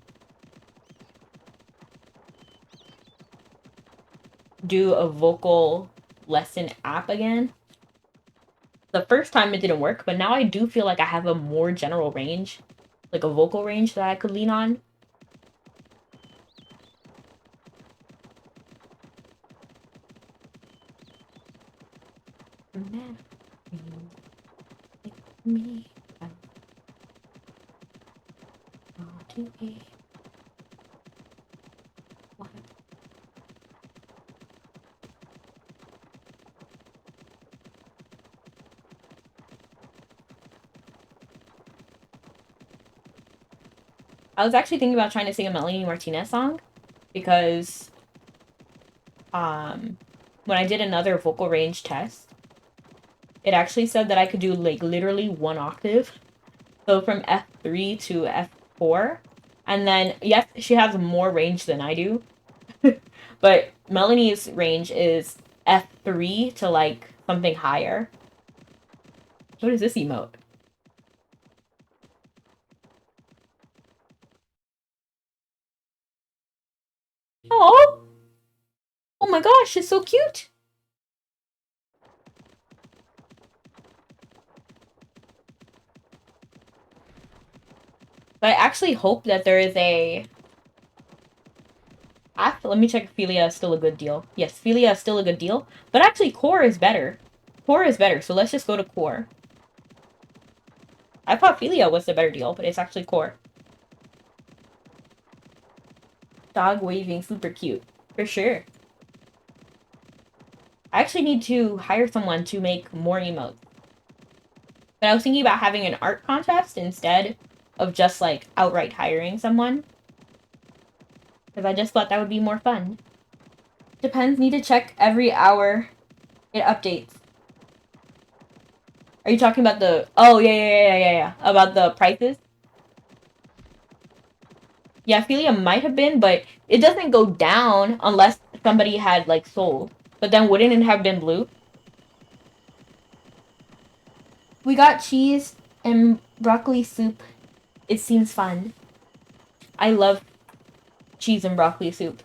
A: do a vocal lesson app again. The first time it didn't work, but now I do feel like I have a more general range, like a vocal range that I could lean on. Me, I want to be one. I was actually thinking about trying to sing a Melanie Martinez song because when I did another vocal range test, it actually said that I could do like literally one octave. So from F3 to F4. And then yes, she has more range than I do. But Melanie's range is F3 to like something higher. What is this emote? Oh! Oh my gosh, she's so cute! But I actually hope that there is a... Let me check if Philia is still a good deal. Yes, Philia is still a good deal. But actually, Core is better. Core is better, so let's just go to Core. I thought Philia was the better deal, but it's actually Core. Dog waving, super cute. For sure. I actually need to hire someone to make more emotes. But I was thinking about having an art contest instead of just, like, outright hiring someone. Because I just thought that would be more fun. Depends, need to check every hour. It updates. Are you talking about the... Oh, yeah. About the prices? Yeah, Philia might have been, but it doesn't go down unless somebody had, like, sold. But then wouldn't it have been blue? We got cheese and broccoli soup. It seems fun. I love cheese and broccoli soup.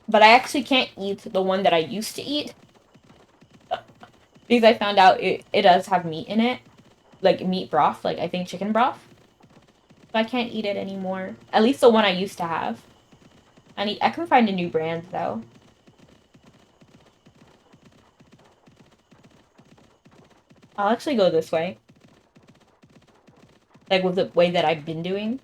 A: But I actually can't eat the one that I used to eat. Because I found out it does have meat in it. Like meat broth, like I think chicken broth. So I can't eat it anymore. At least the one I used to have. I can find a new brand though. I'll actually go this way. Like with the way that I've been doing.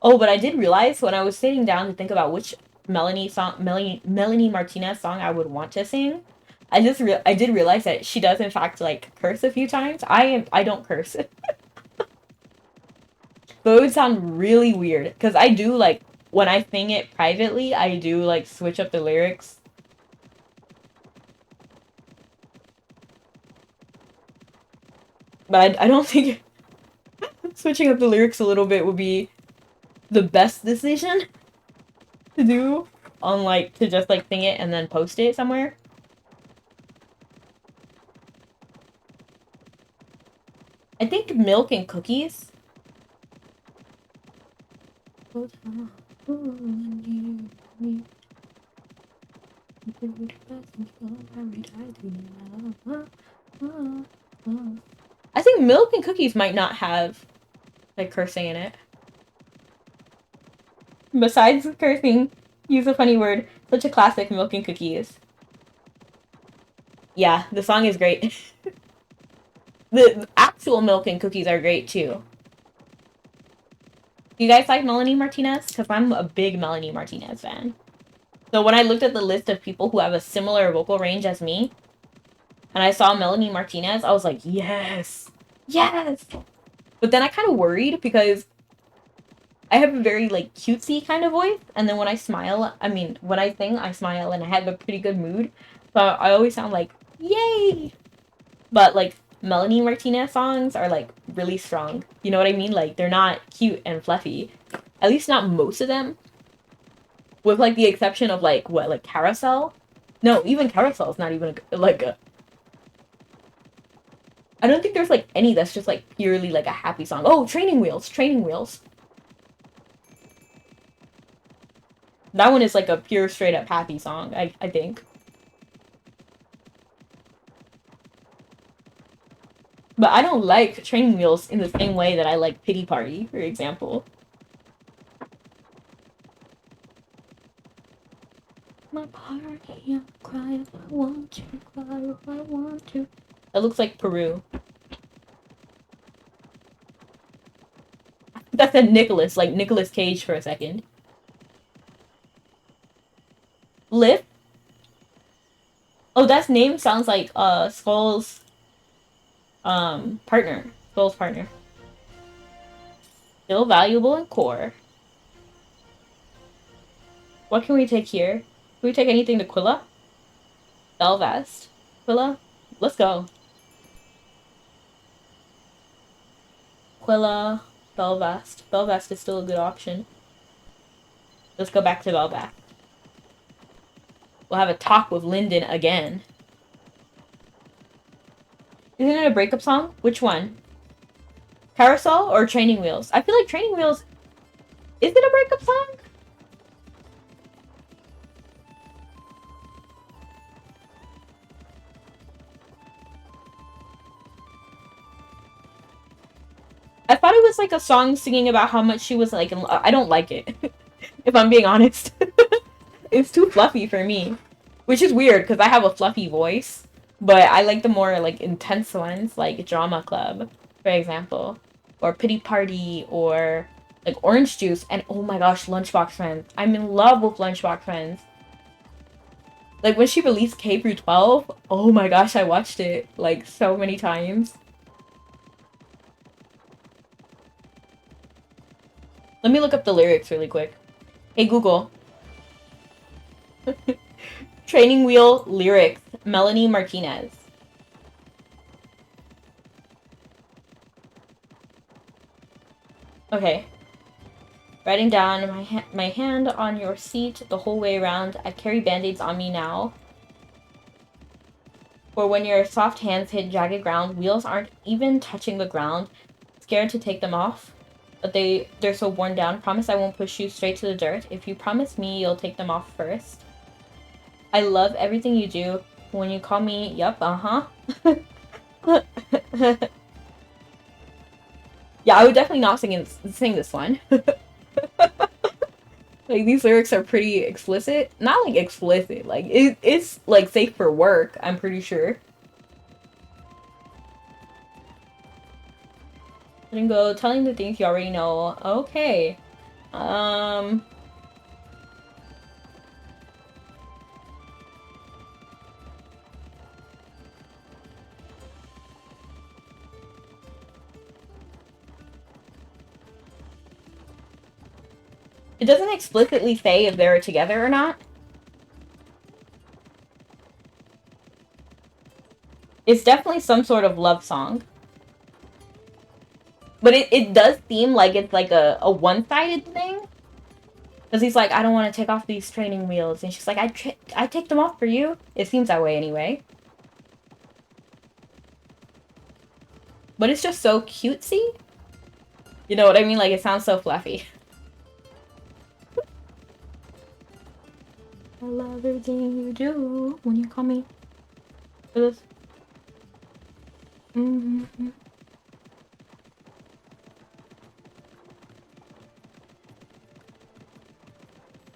A: Oh, but I did realize when I was sitting down to think about which Melanie Martinez song I would want to sing. I did realize that she does in fact like curse a few times. I don't curse. But it would sound really weird because I do like when I sing it privately, I do like switch up the lyrics. But I don't think switching up the lyrics a little bit would be the best decision to do on like to just like sing it and then post it somewhere. think milk and cookies. I think milk and cookies might not have like cursing in it. Besides cursing, use a funny word. Such a classic, milk and cookies. Yeah, the song is great. The actual milk and cookies are great too. You guys like Melanie Martinez? Because I'm a big Melanie Martinez fan. So when I looked at the list of people who have a similar vocal range as me, and I saw Melanie Martinez, I was like, yes! Yes! But then I kind of worried because I have a very, like, cutesy kind of voice, and then when I smile, I mean, when I sing, I smile, and I have a pretty good mood, so I always sound like, yay! But, like, Melanie Martinez songs are, like, really strong. You know what I mean? Like, they're not cute and fluffy. At least not most of them. With, like, the exception of, like, what, like, Carousel? No, even Carousel is not even, like, a... I don't think there's, like, any that's just, like, purely, like, a happy song. Oh, Training Wheels! Training Wheels! That one is, like, a pure, straight-up happy song, I think. But I don't like Training Wheels in the same way that I like Pity Party, for example. My party, I cry if I want to, cry if I want to. That looks like Peru. That's a Nicholas, like Nicolas Cage for a second. Lip? Oh, that name sounds like Skull's partner. Skull's partner. Still valuable and core. What can we take here? Can we take anything to Quilla? Belvast. Quilla? Let's go. Quilla, Belvast. Belvast is still a good option. Let's go back to Belvast. We'll have a talk with Lyndon again. Isn't it a breakup song? Which one? Carousel or Training Wheels? I feel like Training Wheels... Is it a breakup song? I thought it was like a song singing about how much she was like... I don't like it. If I'm being honest. It's too fluffy for me. Which is weird because I have a fluffy voice. But I like the more like intense ones like Drama Club, for example. Or Pity Party or like Orange Juice. And oh my gosh, Lunchbox Friends. I'm in love with Lunchbox Friends. Like when she released K through 12, oh my gosh, I watched it like so many times. Let me look up the lyrics really quick. Hey Google. Training Wheel lyrics. Melanie Martinez. Okay. Writing down my hand on your seat the whole way around. I carry band-aids on me now. For when your soft hands hit jagged ground, wheels aren't even touching the ground. Scared to take them off, but they're so worn down. Promise I won't push you straight to the dirt. If you promise me, you'll take them off first. I love everything you do. When you call me, yup, uh-huh. Yeah, I would definitely not sing this one. Like, these lyrics are pretty explicit. Not, like, explicit. Like, it's, like, safe for work, I'm pretty sure. Letting go, telling the things you already know. Okay. It doesn't explicitly say if they're together or not. It's definitely some sort of love song. But it does seem like it's like a one-sided thing. Because he's like, I don't want to take off these training wheels. And she's like, I take them off for you. It seems that way anyway. But it's just so cutesy. You know what I mean? Like, it sounds so fluffy. I love everything you do when you call me for this. Mm-hmm.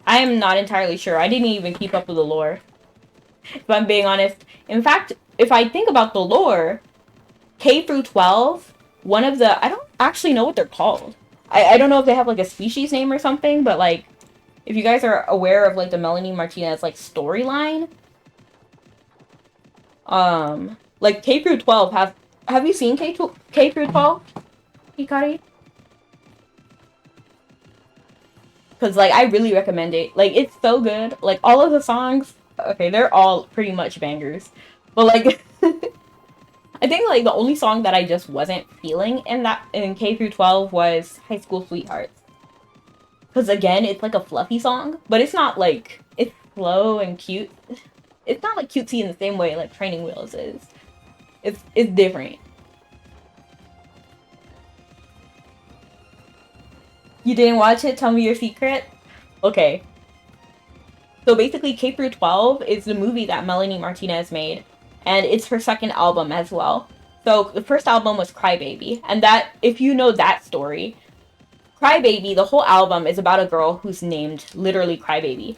A: I am not entirely sure. I didn't even keep up with the lore, if I'm being honest. In fact, if I think about the lore, K through 12, one of the... I don't actually know what they're called. I don't know if they have, like, a species name or something, but, like, if you guys are aware of, like, the Melanie Martinez, like, storyline, like, K through 12 have you seen K through 12, Hikari? Because, like, I really recommend it. Like, it's so good. Like, all of the songs, okay, they're all pretty much bangers. But, like, I think, like, the only song that I just wasn't feeling in K through 12 was High School Sweethearts. Because, again, it's, like, a fluffy song. But it's not, like, it's slow and cute. It's not, like, cutesy in the same way, like, Training Wheels is. It's different. You didn't watch it? Tell me your secret? Okay. So basically, K through 12 is the movie that Melanie Martinez made, and it's her second album as well. So the first album was Crybaby, and that, if you know that story, Crybaby, the whole album is about a girl who's named literally Crybaby,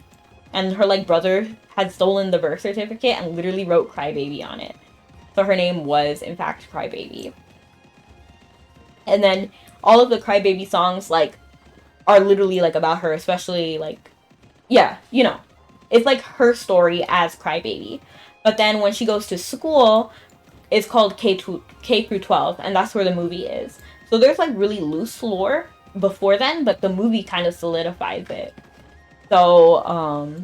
A: and her like brother had stolen the birth certificate and literally wrote Crybaby on it. So her name was in fact Crybaby. And then all of the Crybaby songs like are literally like about her, especially like yeah, you know, it's like her story as Crybaby. But then when she goes to school, it's called K through 12, and that's where the movie is. So there's like really loose lore before then, but the movie kind of solidifies it. So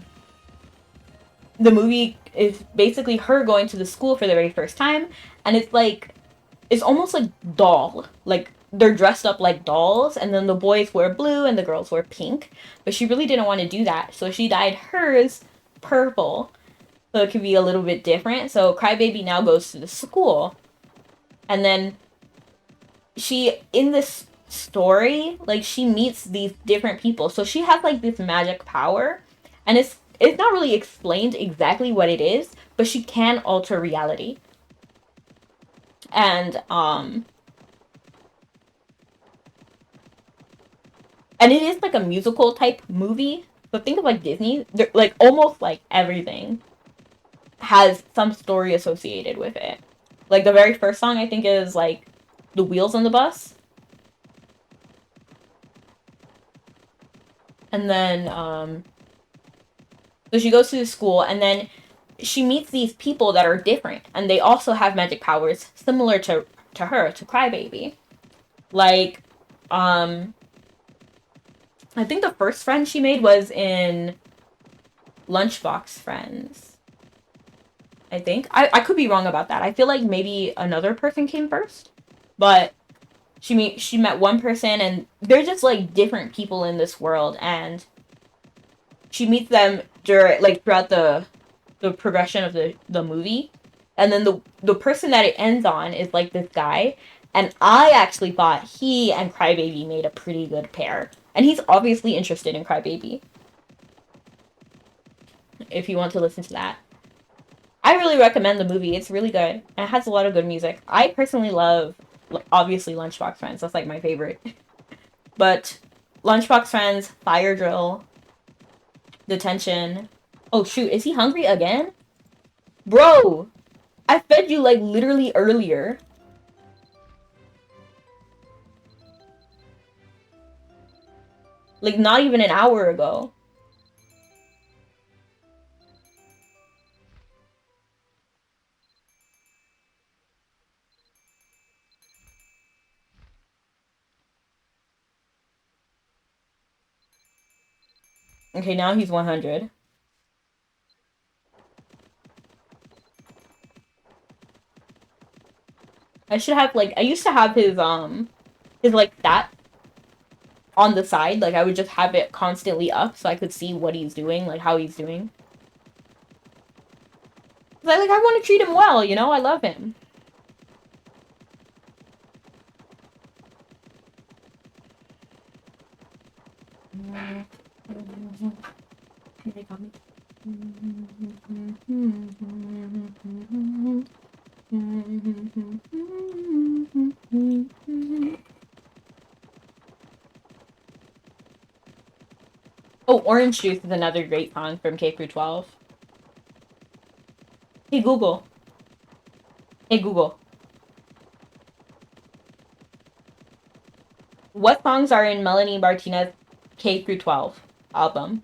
A: the movie is basically her going to the school for the very first time, and it's almost like doll. Like they're dressed up like dolls, and then the boys wear blue and the girls wear pink. But she really didn't want to do that, so she dyed hers purple, so it could be a little bit different. So Crybaby now goes to the school, and then she in this story, like she meets these different people. So she has like this magic power, and it's not really explained exactly what it is, but she can alter reality. And it is like a musical type movie. So think of like Disney. They're, like almost like everything has some story associated with it. Like the very first song I think is like The Wheels on the Bus. And then so she goes to the school, and then she meets these people that are different, and they also have magic powers similar to her, to Crybaby. Like I think the first friend she made was in Lunchbox Friends. I think. I could be wrong about that. I feel like maybe another person came first. But she met one person, and they're just like different people in this world, and she meets them during like throughout the progression of the movie. And then the person that it ends on is like this guy, and I actually thought he and Crybaby made a pretty good pair. And he's obviously interested in Crybaby. If you want to listen to that. I really recommend the movie. It's really good. And it has a lot of good music. I personally love, obviously, Lunchbox Friends. That's like my favorite. But Lunchbox Friends, Fire Drill, Detention. Oh shoot, is he hungry again? Bro, I fed you like literally earlier. Like not even an hour ago. Okay, now he's 100. I should have like I used to have his like stat on the side. Like I would just have it constantly up so I could see what he's doing, like how he's doing. 'Cause I want to treat him well, you know? I love him. They got me. Oh, Orange Juice is another great song from K through 12. Hey Google. Hey Google. What songs are in Melanie Martinez's K through 12 album?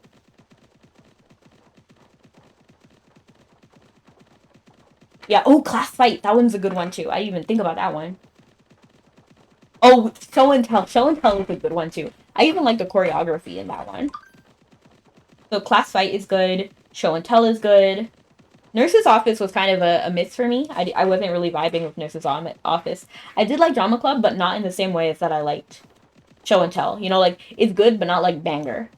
A: Yeah, oh, Class Fight. That one's a good one too. I didn't even think about that one. Oh, Show and Tell. Show and Tell is a good one too. I even like the choreography in that one. So Class Fight is good. Show and Tell is good. Nurse's Office was kind of a miss for me. I wasn't really vibing with Nurse's Office. I did like Drama Club, but not in the same way as that I liked Show and Tell. You know, like, it's good, but not like banger.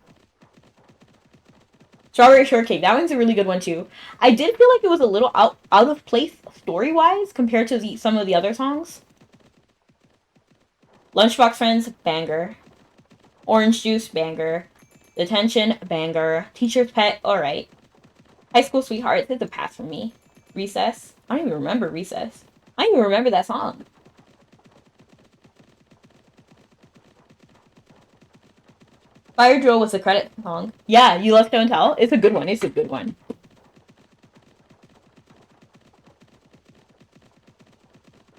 A: Strawberry Shortcake. That one's a really good one too. I did feel like it was a little out of place story-wise compared to some of the other songs. Lunchbox Friends, banger. Orange Juice, banger. Detention, banger. Teacher's Pet, alright. High School Sweethearts, it's a pass for me. Recess. I don't even remember Recess. I don't even remember that song. Fire Drill was the credit song. Yeah, You Love Show and Tell. It's a good one. It's a good one.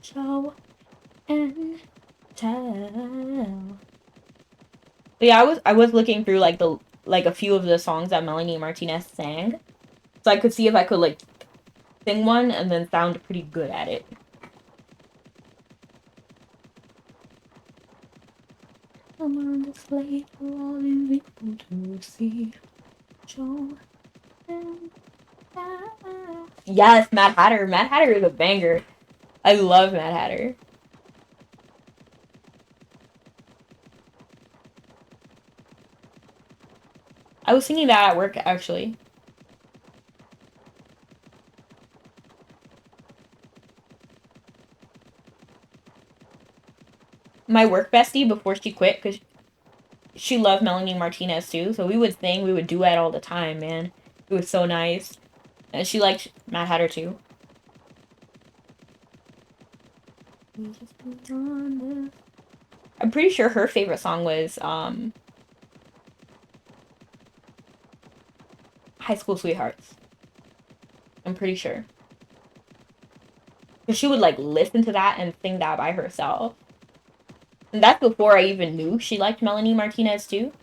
A: Show and Tell. But yeah, I was looking through like a few of the songs that Melanie Martinez sang, so I could see if I could like sing one and then sound pretty good at it. I'm on display for all the people to see. Show and Tell. Yes, Mad Hatter. Mad Hatter is a banger. I love Mad Hatter. I was singing that at work actually. My work bestie before she quit, because she loved Melanie Martinez too, so we would sing, we would duet all the time, man. It was so nice. And she liked Mad Hatter too. I'm pretty sure her favorite song was High School Sweethearts. I'm pretty sure. Because she would like listen to that and sing that by herself. And that's before I even knew she liked Melanie Martinez too.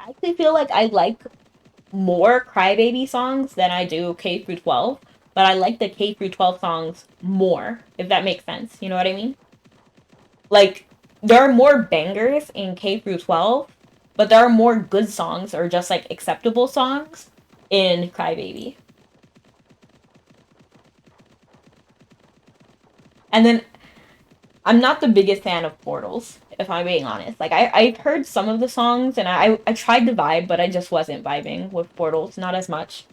A: I actually feel like I like more Crybaby songs than I do K through 12, but I like the K through 12 songs more, if that makes sense. You know what I mean? Like, there are more bangers in K through 12, but there are more good songs or just like acceptable songs in Crybaby. And then I'm not the biggest fan of Portals, if I'm being honest. Like, I've heard some of the songs and I tried to vibe, but I just wasn't vibing with Portals, not as much.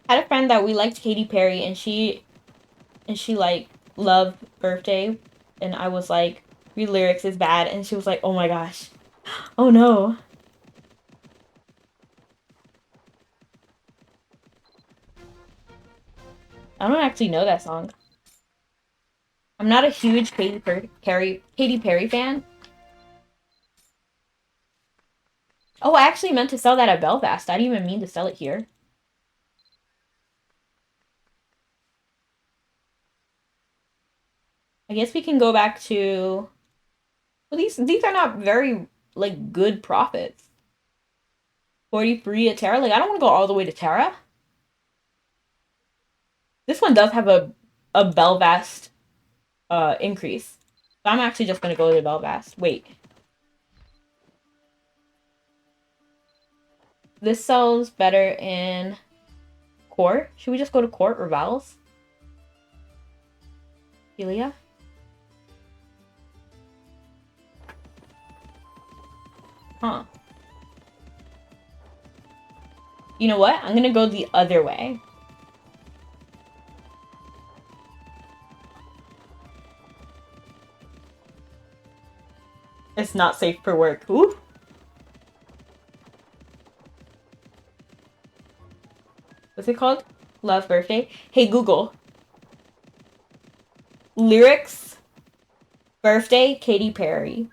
A: I had a friend that we liked Katy Perry and she like loved Birthday, and I was like, your lyrics is bad, and she was like, oh my gosh. Oh no. I don't actually know that song. I'm not a huge Katy Perry fan. Oh, I actually meant to sell that at Belfast. I didn't even mean to sell it here. I guess we can go back to... Well, these are not very, like, good profits. 43 at Terra? Like, I don't want to go all the way to Terra. This one does have a Belfast increase. So I'm actually just gonna go to Belfast. Wait. This sells better in Court? Should we just go to Court or Vowels? Julia? Huh. You know what? I'm gonna go the other way. It's not safe for work. Ooh. What's it called? Love Birthday? Hey Google. Lyrics. Birthday, Katy Perry.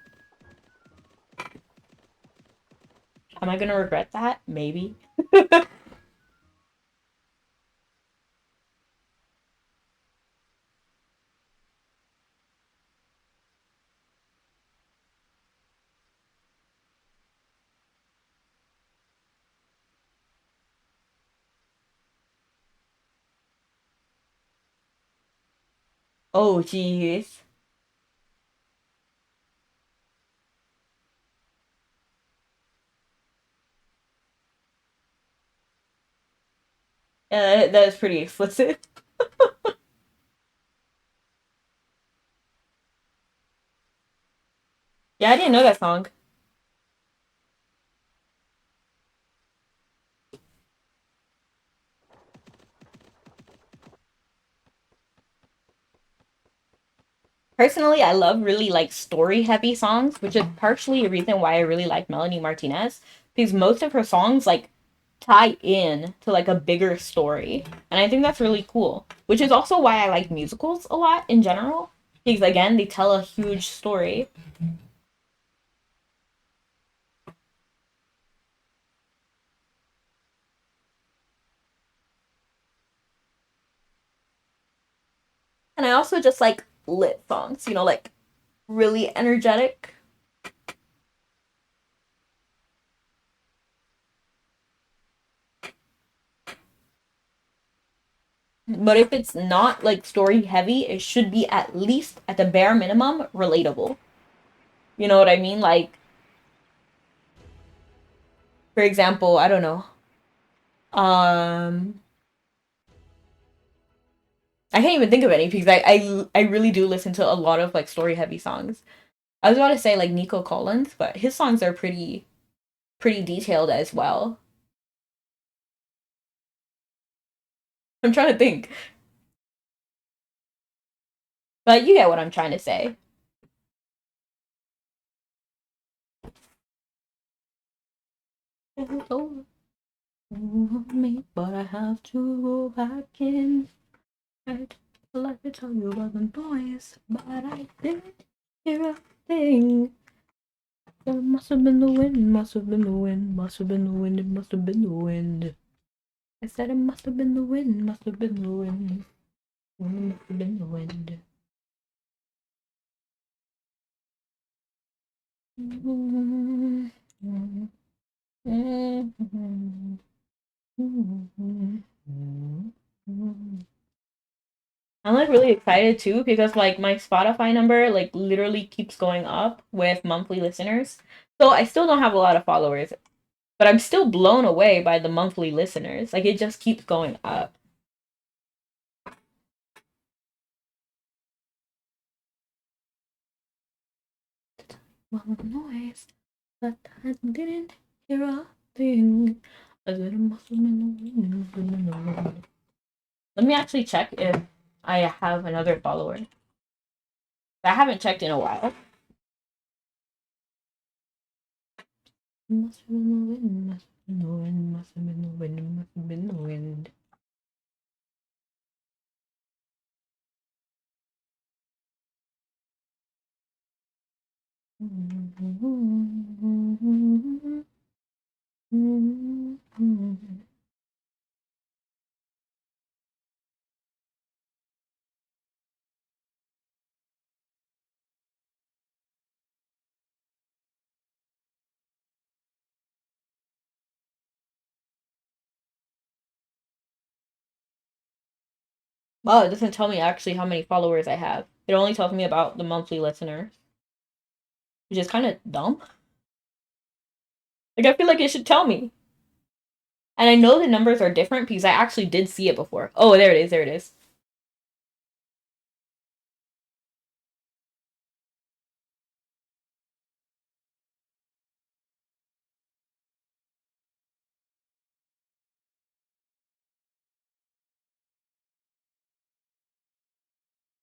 A: Am I gonna regret that? Maybe. Oh, jeez. Yeah, that is pretty explicit. Yeah, I didn't know that song. Personally, I love really like story heavy songs, which is partially a reason why I really like Melanie Martinez because most of her songs like tie in to like a bigger story. And I think that's really cool, which is also why I like musicals a lot in general because again, they tell a huge story. And I also just like lit songs, you know, like really energetic. But if it's not like story heavy, it should be at least at the bare minimum relatable. You know what I mean? Like, for example, I don't know. Um, I can't even think of any because I really do listen to a lot of like story heavy songs. I was about to say like Nico Collins, but his songs are pretty detailed as well. I'm trying to think, but you get what I'm trying to say. It's over me, but I have to go back in. I'd like to tell you about the noise, but I didn't hear a thing. It must have been the wind, must have been the wind, must have been the wind, it must have been the wind. I said it must have been the wind, must have been the wind. It must have been the wind. I'm like really excited too because like my Spotify number like literally keeps going up with monthly listeners. So I still don't have a lot of followers, but I'm still blown away by the monthly listeners. Like it just keeps going up. Well, noise, but I didn't hear a thing. I said it must have been the wind, must have been the wind. Let me actually check if I have another follower. I haven't checked in a while. Must have been the wind, must have been the wind, must have been the wind, must have been the wind. Wow, it doesn't tell me actually how many followers I have. It only tells me about the monthly listeners, which is kind of dumb. Like I feel like it should tell me. And I know the numbers are different because I actually did see it before. Oh, there it is. There it is.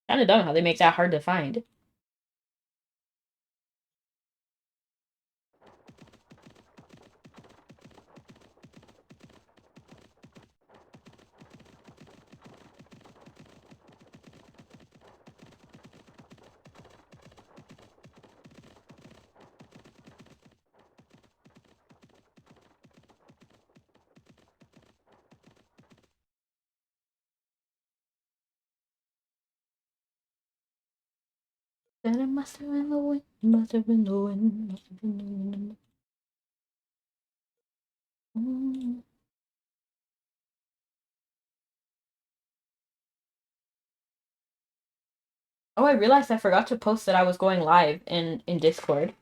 A: Kind of dumb how they make that hard to find. Then it must have been the wind, must have been the wind, must have been the wind. Mm. Oh, I realized I forgot to post that I was going live in Discord.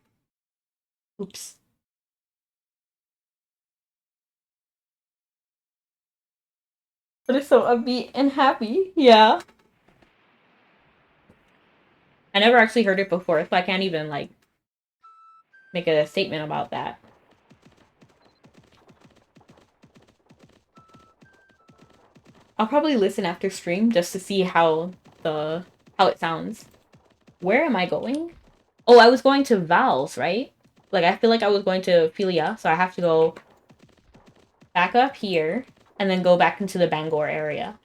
A: Oops. But it's so upbeat and happy. Yeah. I never actually heard it before, so I can't even, like, make a statement about that. I'll probably listen after stream just to see how it sounds. Where am I going? Oh, I was going to Val's, right? Like, I feel like I was going to Philia, so I have to go back up here and then go back into the Bangor area.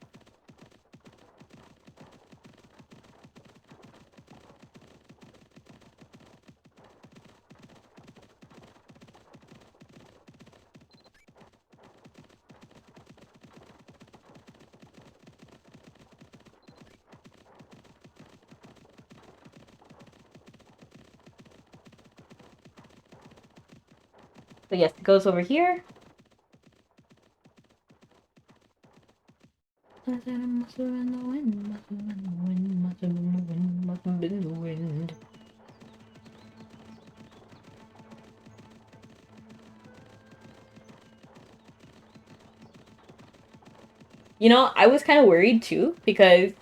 A: So yes, it goes over here. Must have been the wind, must have been the wind, must have been the wind, must have been the wind. You know, I was kind of worried too, because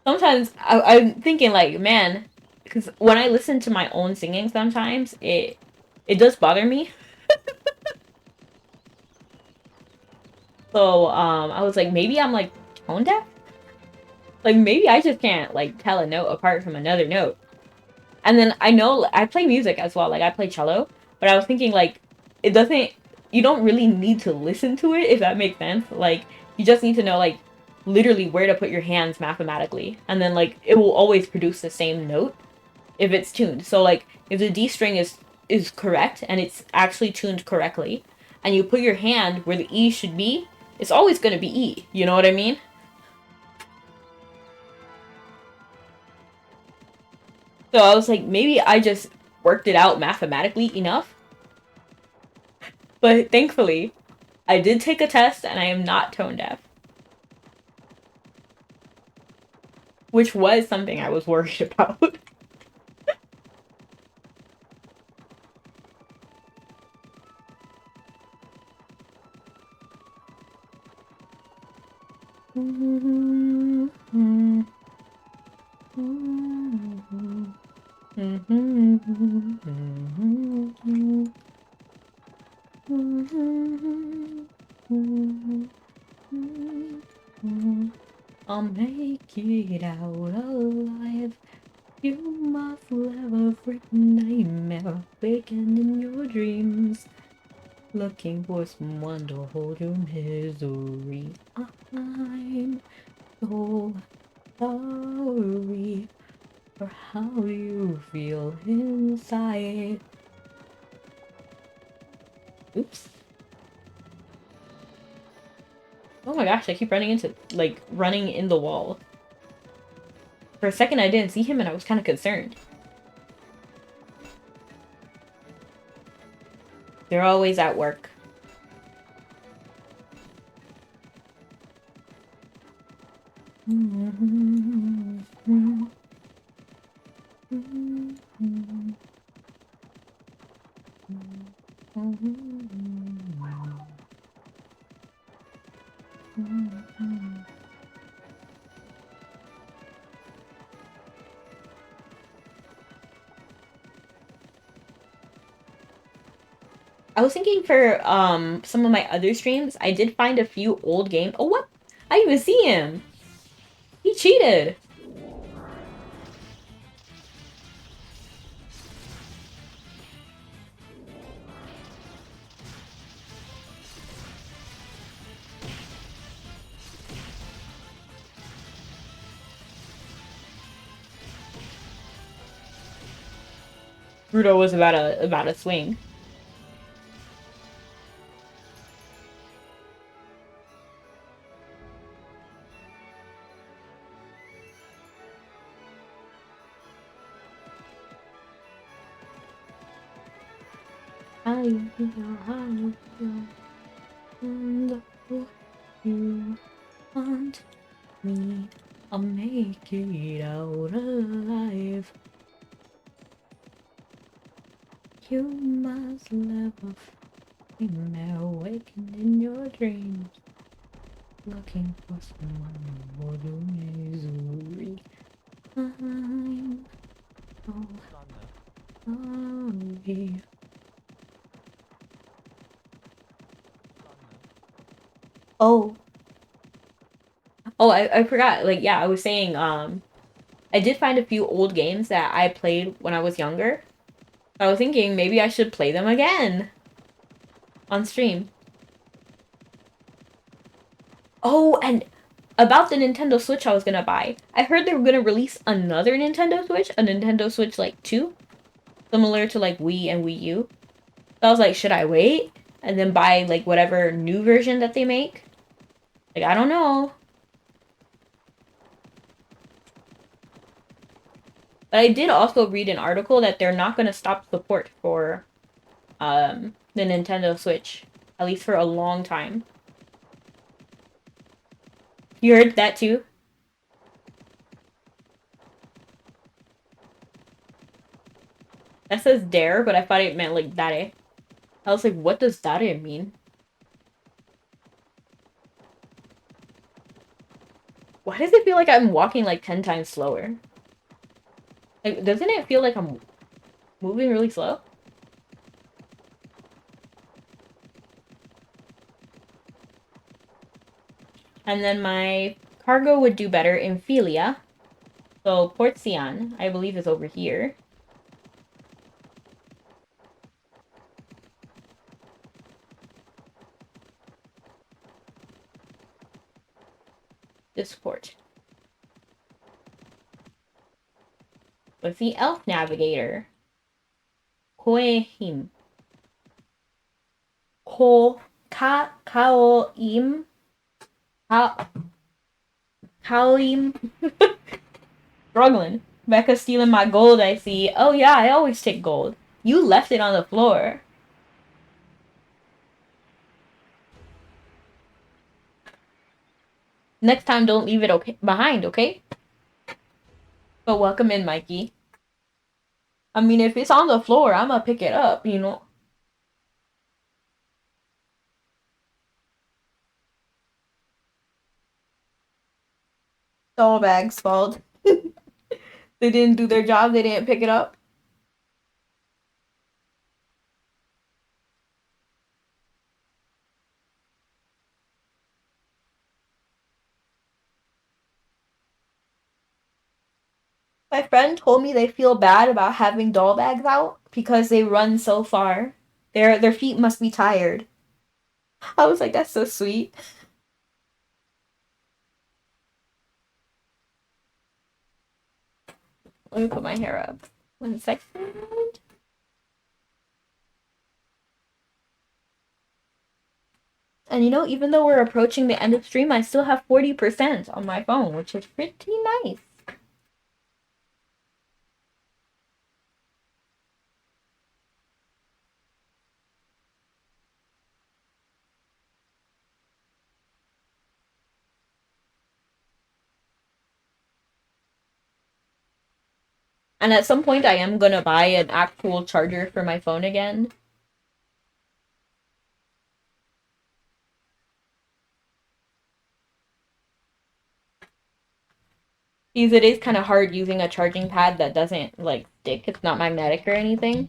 A: sometimes I'm thinking like, man, because when I listen to my own singing sometimes, it does bother me. So, I was like, maybe I'm like tone deaf? Like, maybe I just can't like tell a note apart from another note. And then I know I play music as well, like I play cello, but I was thinking like, it doesn't, you don't really need to listen to it, if that makes sense. Like, you just need to know like literally where to put your hands mathematically, and then like it will always produce the same note if it's tuned. So like if the D string is correct and it's actually tuned correctly, and you put your hand where the E should be, it's always going to be E. You know what I mean? So I was like, maybe I just worked it out mathematically enough. But thankfully, I did take a test and I am not tone deaf, which was something I was worried about. I'll make it out alive. You must live a freaking nightmare, waking in your dreams, looking for someone to hold your misery. I'm so sorry for how you feel inside. Oops. Oh my gosh, I keep running into, like, running in the wall. For a second, I didn't see him and I was kind of concerned. They're always at work. I was thinking for some of my other streams, I did find a few old games. Oh, what? I even see him. He cheated. Rudo was about a swing. How you feel, how you feel, and you want me, I'll make it out alive. You must never find me awakened in your dreams, looking for someone more misery. I'm so sorry. Oh. Oh, I forgot. Like, yeah, I was saying, I did find a few old games that I played when I was younger. I was thinking maybe I should play them again on stream. Oh, and about the Nintendo Switch I was gonna buy. I heard they were gonna release another Nintendo Switch, a Nintendo Switch like 2, similar to like Wii and Wii U. So I was like, should I wait and then buy like whatever new version that they make? Like, I don't know. But I did also read an article that they're not gonna stop support for the Nintendo Switch, at least for a long time. You heard that too? That says dare, but I thought it meant like dare. I was like, what does dare mean? Why does it feel like I'm walking like 10 times slower? Like, doesn't it feel like I'm moving really slow? And then my cargo would do better in Philia. So Port Sian, I believe, is over here. This port. What's the Elf Navigator? Koehim. Kaoim. Kaoim. Struggling. Becca stealing my gold, I see. Oh yeah, I always take gold. You left it on the floor. Next time, don't leave it behind, okay? But welcome in, Mikey. I mean, if it's on the floor, I'm gonna pick it up, you know? Doll bag's fault. They didn't do their job, they didn't pick it up. My friend told me they feel bad about having doll bags out because they run so far. Their feet must be tired. I was like, that's so sweet. Let me put my hair up. 1 second. And you know, even though we're approaching the end of stream, I still have 40% on my phone, which is pretty nice. And at some point, I am gonna buy an actual charger for my phone again. Because it is kind of hard using a charging pad that doesn't, like, stick. It's not magnetic or anything.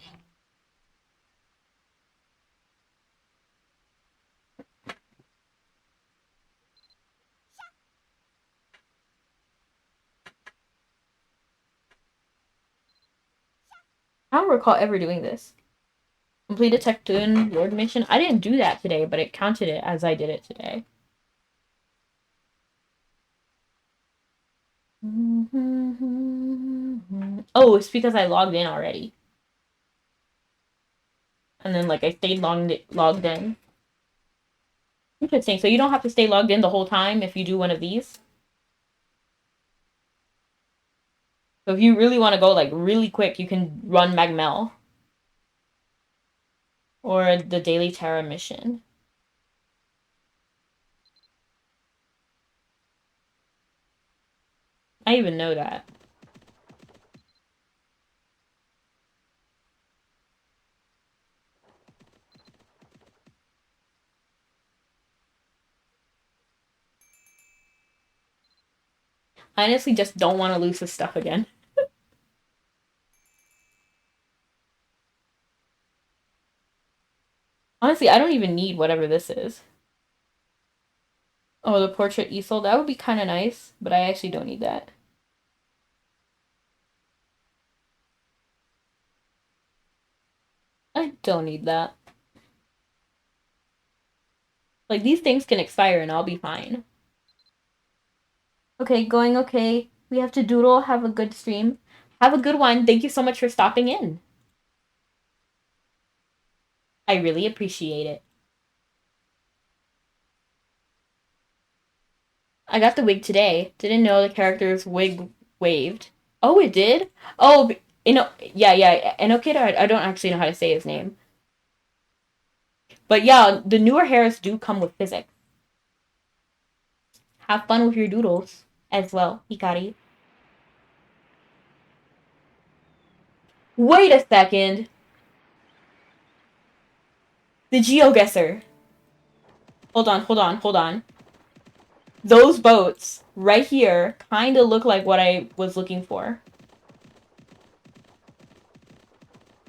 A: I don't recall ever doing this. Complete a Tectoon Lord mission. I didn't do that today, but it counted it as I did it today. Oh, it's because I logged in already. And then, like, I stayed logged in. Interesting. So you don't have to stay logged in the whole time if you do one of these? So if you really want to go, like, really quick, you can run Magmel. Or the Daily Terra mission. I even know that. I honestly just don't want to lose this stuff again. Honestly, I don't even need whatever this is. Oh, the portrait easel. That would be kind of nice, but I actually don't need that. I don't need that. Like, these things can expire and I'll be fine. Okay, going okay. We have to doodle. Have a good stream. Have a good one. Thank you so much for stopping in. I really appreciate it. I got the wig today. Didn't know the character's wig waved. Oh, it did? Oh, yeah. Enokid, I don't actually know how to say his name. But yeah, the newer hairs do come with physics. Have fun with your doodles as well, Hikari. Wait a second. The GeoGuessr. Hold on. Those boats right here kind of look like what I was looking for.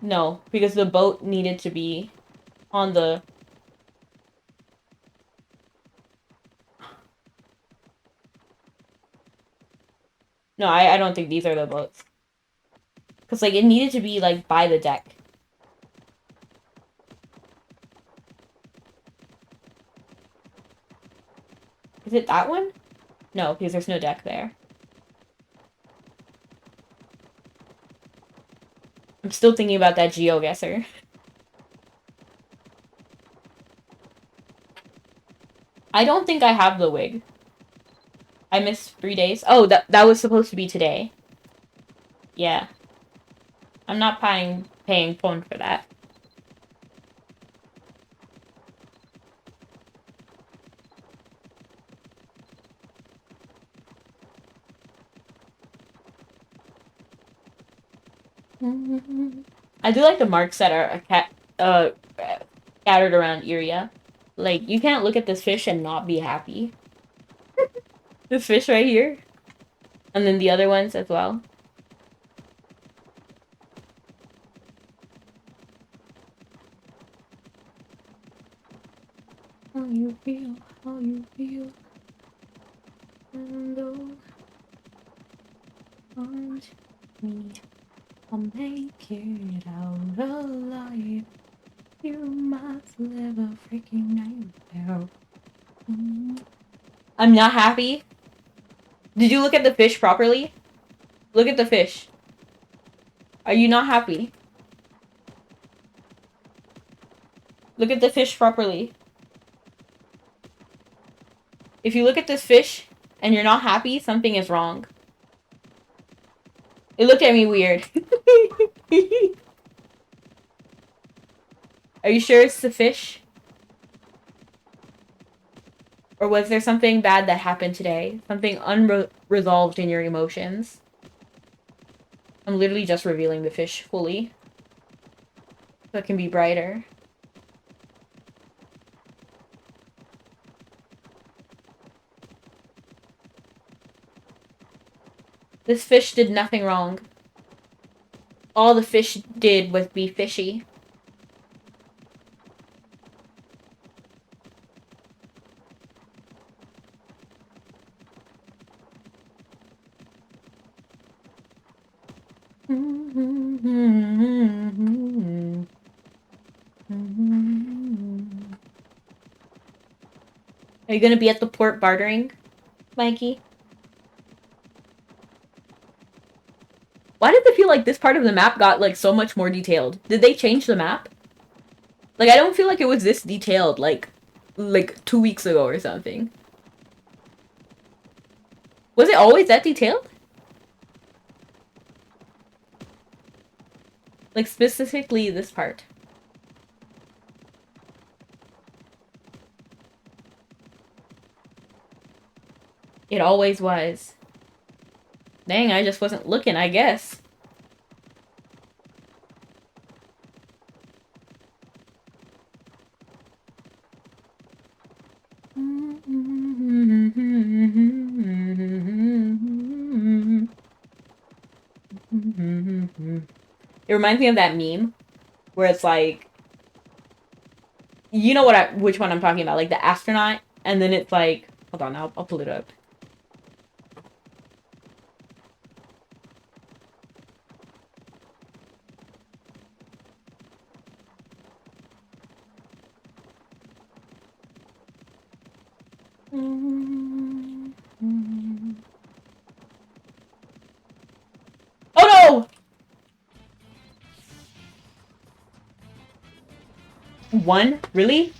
A: No, because the boat needed to be on the... No, I don't think these are the boats. Because, like, it needed to be, like, by the deck. Is it that one? No, because there's no deck there. I'm still thinking about that GeoGuessr. I don't think I have the wig. I missed 3 days. Oh, that was supposed to be today. Yeah. I'm not paying phone for that. I do like the marks that are scattered around Iria. Like, you can't look at this fish and not be happy. This fish right here. And then the other ones as well. How you feel, how you feel. And those aren't me. I'll make it out alive. You must live a freaking nightmare. I'm not happy. Did you look at the fish properly? Look at the fish. Are you not happy? Look at the fish properly. If you look at this fish and you're not happy, something is wrong. It looked at me weird. Are you sure it's the fish? Or was there something bad that happened today? Something unresolved in your emotions? I'm literally just revealing the fish fully. So it can be brighter. This fish did nothing wrong. All the fish did was be fishy. Are you gonna be at the port bartering, Mikey? Why does it feel like this part of the map got, like, so much more detailed? Did they change the map? Like, I don't feel like it was this detailed, like 2 weeks ago or something. Was it always that detailed? Like, specifically this part. It always was. Dang, I just wasn't looking, I guess. It reminds me of that meme where it's like, you know which one I'm talking about, like the astronaut, and then it's like, hold on, I'll pull it up. Oh no! One? Really?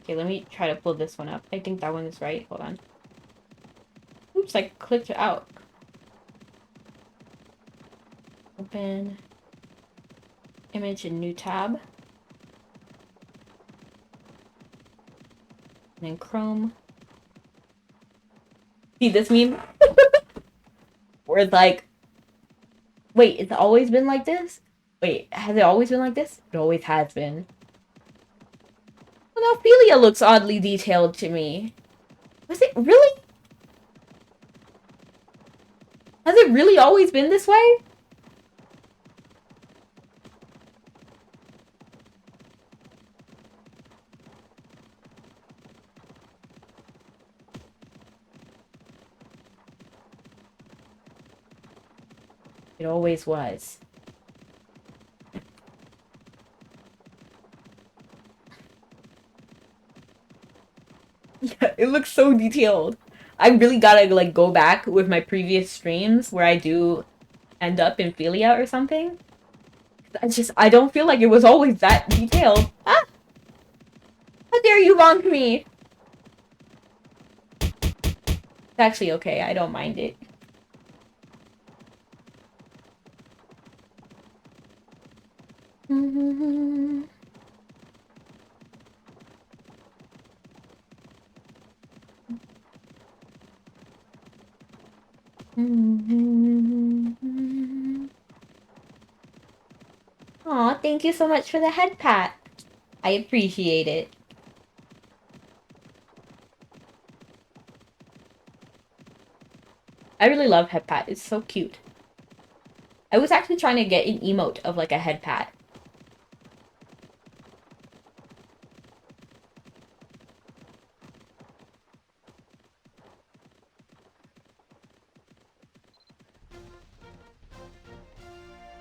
A: Okay, let me try to pull this one up. I think that one is right. Hold on. Oops, I clicked out. Open. Image in new tab. And then Chrome. See this meme? Where it's like, wait, it's always been like this? Wait, has it always been like this? It always has been. Well, now Ophelia looks oddly detailed to me. Was it really? Has it really always been this way? It always was. Yeah, it looks so detailed. I really gotta, like, go back with my previous streams where I do end up in Philia or something. I don't feel like it was always that detailed. Ah! How dare you wrong me? It's actually okay, I don't mind it. Aw, thank you so much for the head pat. I appreciate it. I really love head pat. It's so cute. I was actually trying to get an emote of, like, a head pat.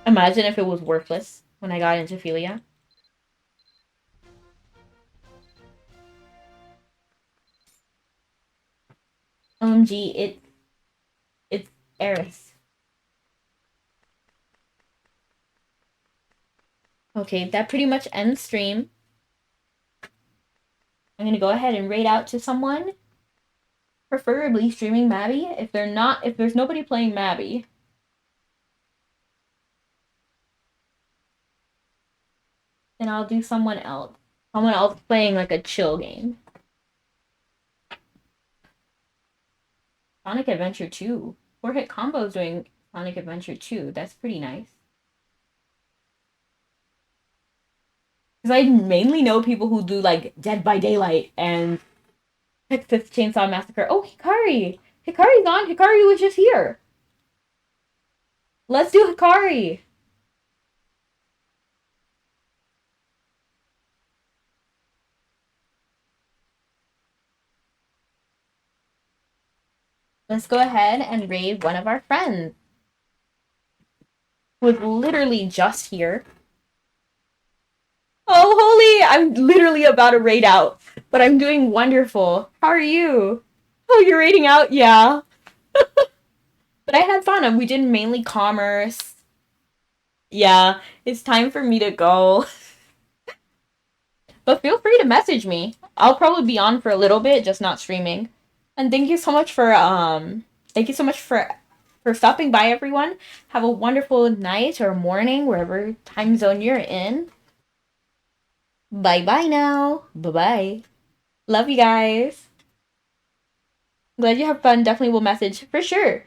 A: Imagine if it was worthless when I got into Philia. OMG, it's Eris. Okay, that pretty much ends stream. I'm gonna go ahead and raid out to someone. Preferably streaming Mabi. If there's nobody playing Mabi, then I'll do someone else. Someone else playing, like, a chill game. Sonic Adventure 2. 4-hit combos doing Sonic Adventure 2. That's pretty nice. Because I mainly know people who do like Dead by Daylight and Texas Chainsaw Massacre. Oh, Hikari! Hikari's on! Hikari was just here! Let's do Hikari! Let's go ahead and raid one of our friends who was literally just here. Oh, holy! I'm literally about to raid out, but I'm doing wonderful. How are you? Oh, you're raiding out? Yeah. But I had fun. We did mainly commerce. Yeah, it's time for me to go. But feel free to message me. I'll probably be on for a little bit, just not streaming. And thank you so much for stopping by, everyone. Have a wonderful night or morning, wherever time zone you're in. Bye bye now. Bye bye. Love you guys. Glad you have fun. Definitely will message for sure.